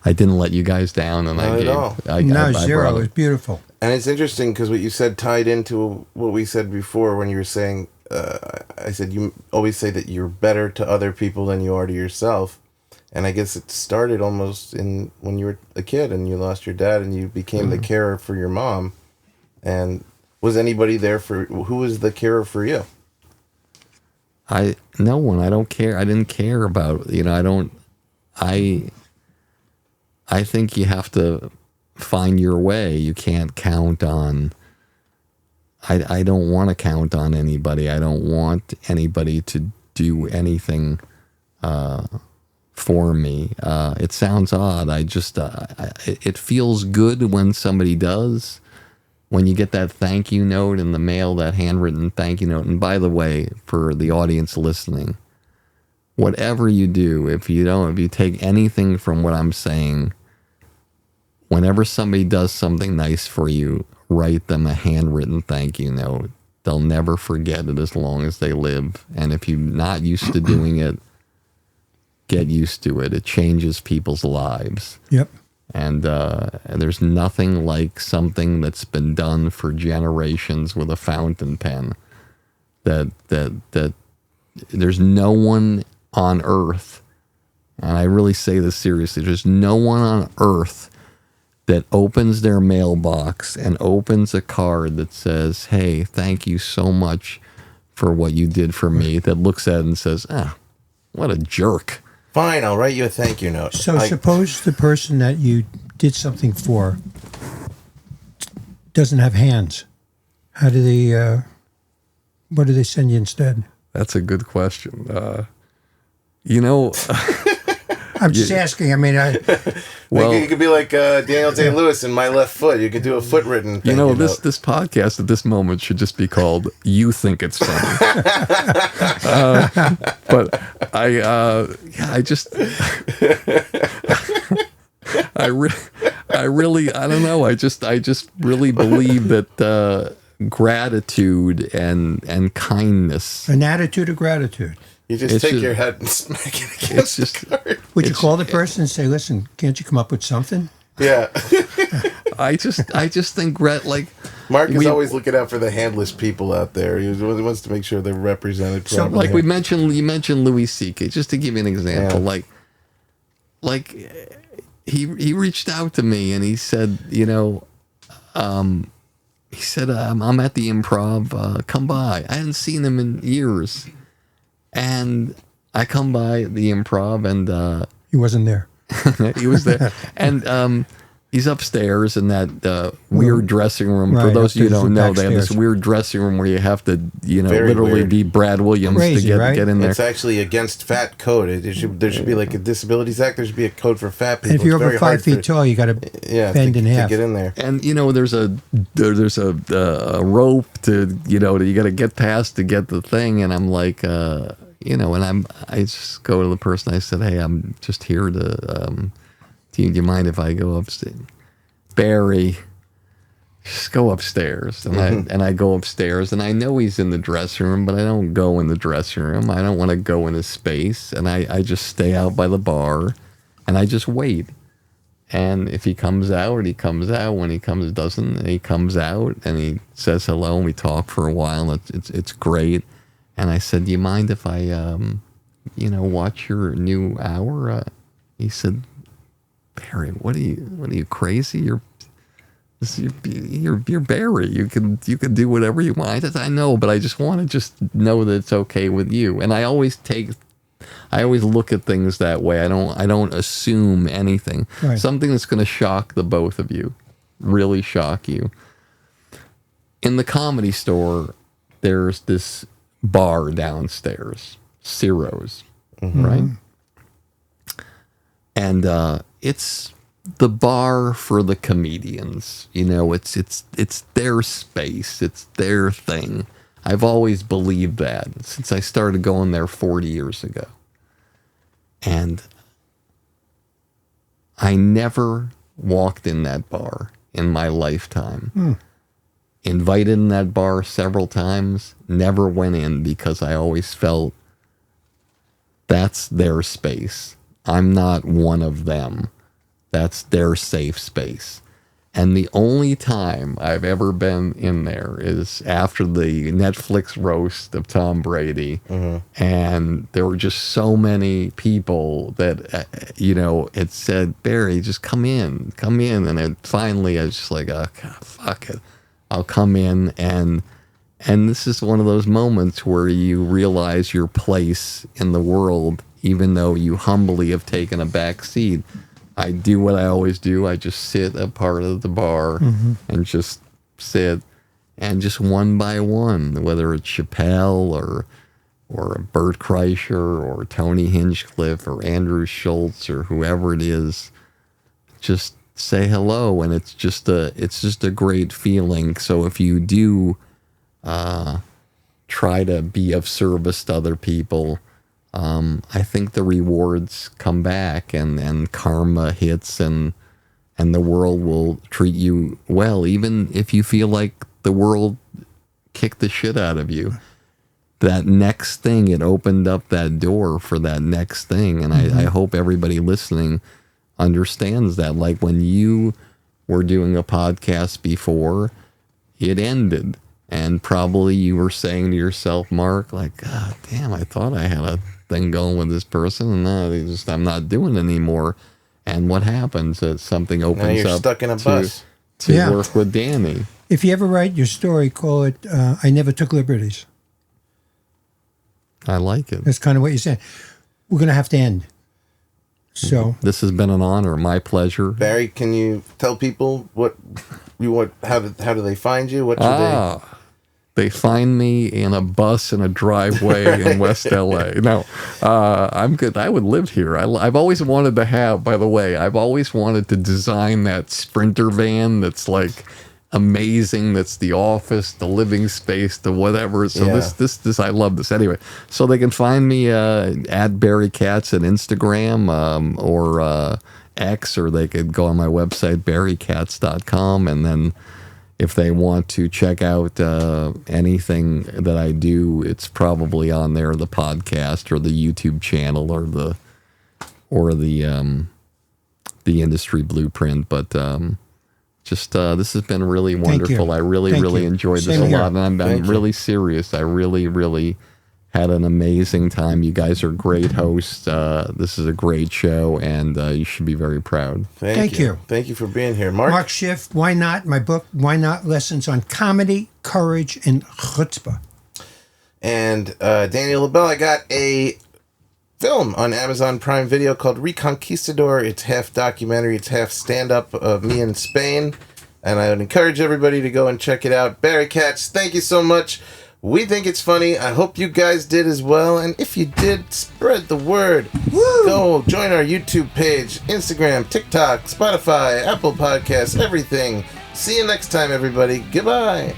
I didn't let you guys down, and No, zero. It's beautiful. And it's interesting because what you said tied into what we said before when you were saying, I said you always say that you're better to other people than you are to yourself. And I guess it started almost when you were a kid and you lost your dad and you became the carer for your mom. And was anybody there who was the carer for you? No one. I don't care. I didn't care about, I think you have to find your way. You can't count on, I don't want to count on anybody. I don't want anybody to do anything for me. It sounds odd. It feels good when somebody does. when you get that thank you note in the mail, that handwritten thank you note. And by the way, for the audience listening, whatever you do, if you take anything from what I'm saying, whenever somebody does something nice for you, write them a handwritten thank you note. They'll never forget it as long as they live. And if you're not used to doing it, get used to it. It changes people's lives. Yep. And there's nothing like something that's been done for generations with a fountain pen. That there's no one on earth, and I really say this seriously, there's no one on earth that opens their mailbox and opens a card that says, hey, thank you so much for what you did for me, that looks at it and says, what a jerk. Fine, I'll write you a thank you note. So suppose the person that you did something for doesn't have hands. How do they, what do they send you instead? That's a good question. I'm just asking. I mean, well, you could be like Daniel Day-Lewis in My Left Foot. You could do a foot written. This podcast at this moment should just be called "You Think It's Funny." But I just, I don't know. I just really believe that gratitude and kindness, an attitude of gratitude. You just take your head and smack it against the card. Would you call the person and say, "Listen, can't you come up with something?" Yeah. I just think Mark is always looking out for the handless people out there. He wants to make sure they're represented properly. So, like you mentioned Louis C.K. Just to give you an example, he reached out to me and he said, I'm at the Improv. Come by. I hadn't seen him in years. And I come by the Improv, and he wasn't there. He was there, and he's upstairs in that weird dressing room. Right, for those of you who don't know, backstairs. they have this weird dressing room where you have to, Very literally weird. be Brad Williams Crazy, to right? get in there. It's actually against fat code. There should be like a Disabilities Act. There should be a code for fat people. And if you're It's over very 5 hard feet tall, you got to bend in to half. get in there. And there's a rope to you got to get past to get the thing. And I'm like, and I just go to the person. I said, hey, I'm just here to. Do you mind if I go upstairs? Barry, just go upstairs. And I go upstairs, and I know he's in the dressing room, but I don't go in the dressing room. I don't want to go in his space, and I just stay out by the bar, and I just wait. And if he comes out, he comes out. When he doesn't, he comes out, and he says hello, and we talk for a while. It's great. And I said, do you mind if I, watch your new hour? He said, Barry, what are you crazy? You're Barry. You can do whatever you want. I said, I know, but I just want to just know that it's okay with you. And I always look at things that way. I don't assume anything. Right. Something that's going to shock the both of you, really shock you. In the Comedy Store, there's this bar downstairs, Ciro's, right? And it's the bar for the comedians. It's their space. It's their thing. I've always believed that since I started going there 40 years ago. And I never walked in that bar in my lifetime. Invited in that bar several times, never went in because I always felt that's their space. I'm not one of them. That's their safe space. And the only time I've ever been in there is after the Netflix roast of Tom Brady. And there were just so many people that, it said, Barry, just come in. And then finally I was just like, oh, God, fuck it. I'll come in. And this is one of those moments where you realize your place in the world, even though you humbly have taken a back seat. I do what I always do. I just sit a part of the bar and just sit, and just one by one, whether it's Chappelle or Bert Kreischer or Tony Hinchcliffe or Andrew Schultz or whoever it is, just say hello, and it's just a great feeling. So if you do try to be of service to other people, I think the rewards come back, and karma hits, and the world will treat you well, even if you feel like the world kicked the shit out of you. That next thing, it opened up that door for that next thing. And I hope everybody listening understands that. Like when you were doing a podcast before, it ended. And probably you were saying to yourself, Mark, like, God damn, I thought I had a thing going with this person, and now I'm not doing it anymore. And what happens is something opens Now you're up stuck in a bus. to work with Danny. If you ever write your story, call it I Never Took Liberties. I like it. That's kind of what you're saying. We're going to have to end. So This has been an honor. My pleasure. Barry, can you tell people how do they find you? What should They find me in a bus in a driveway in West LA. No, I'm good. I would live here. I've always wanted to have, by the way, I've always wanted to design that Sprinter van that's like amazing. That's the office, the living space, the whatever. So this, I love this. Anyway, so they can find me at Barry Katz at Instagram or X, or they could go on my website, barrykatz.com, and then if they want to check out anything that I do, it's probably on there, the podcast or the YouTube channel or the industry blueprint. But this has been really wonderful. I really enjoyed this a lot, and I'm really serious. I really had an amazing time. You guys are great hosts. This is a great show, and you should be very proud. Thank you. Thank you for being here. Mark Schiff, Why Not? My book, Why Not? Lessons on Comedy, Courage, and Chutzpah. And Daniel LaBelle, I got a film on Amazon Prime Video called Reconquistador. It's half documentary, it's half stand-up of me in Spain. And I would encourage everybody to go and check it out. Barry Katz, thank you so much. We think it's funny. I hope you guys did as well. And if you did, spread the word. Woo! Go join our YouTube page, Instagram, TikTok, Spotify, Apple Podcasts, everything. See you next time, everybody. Goodbye.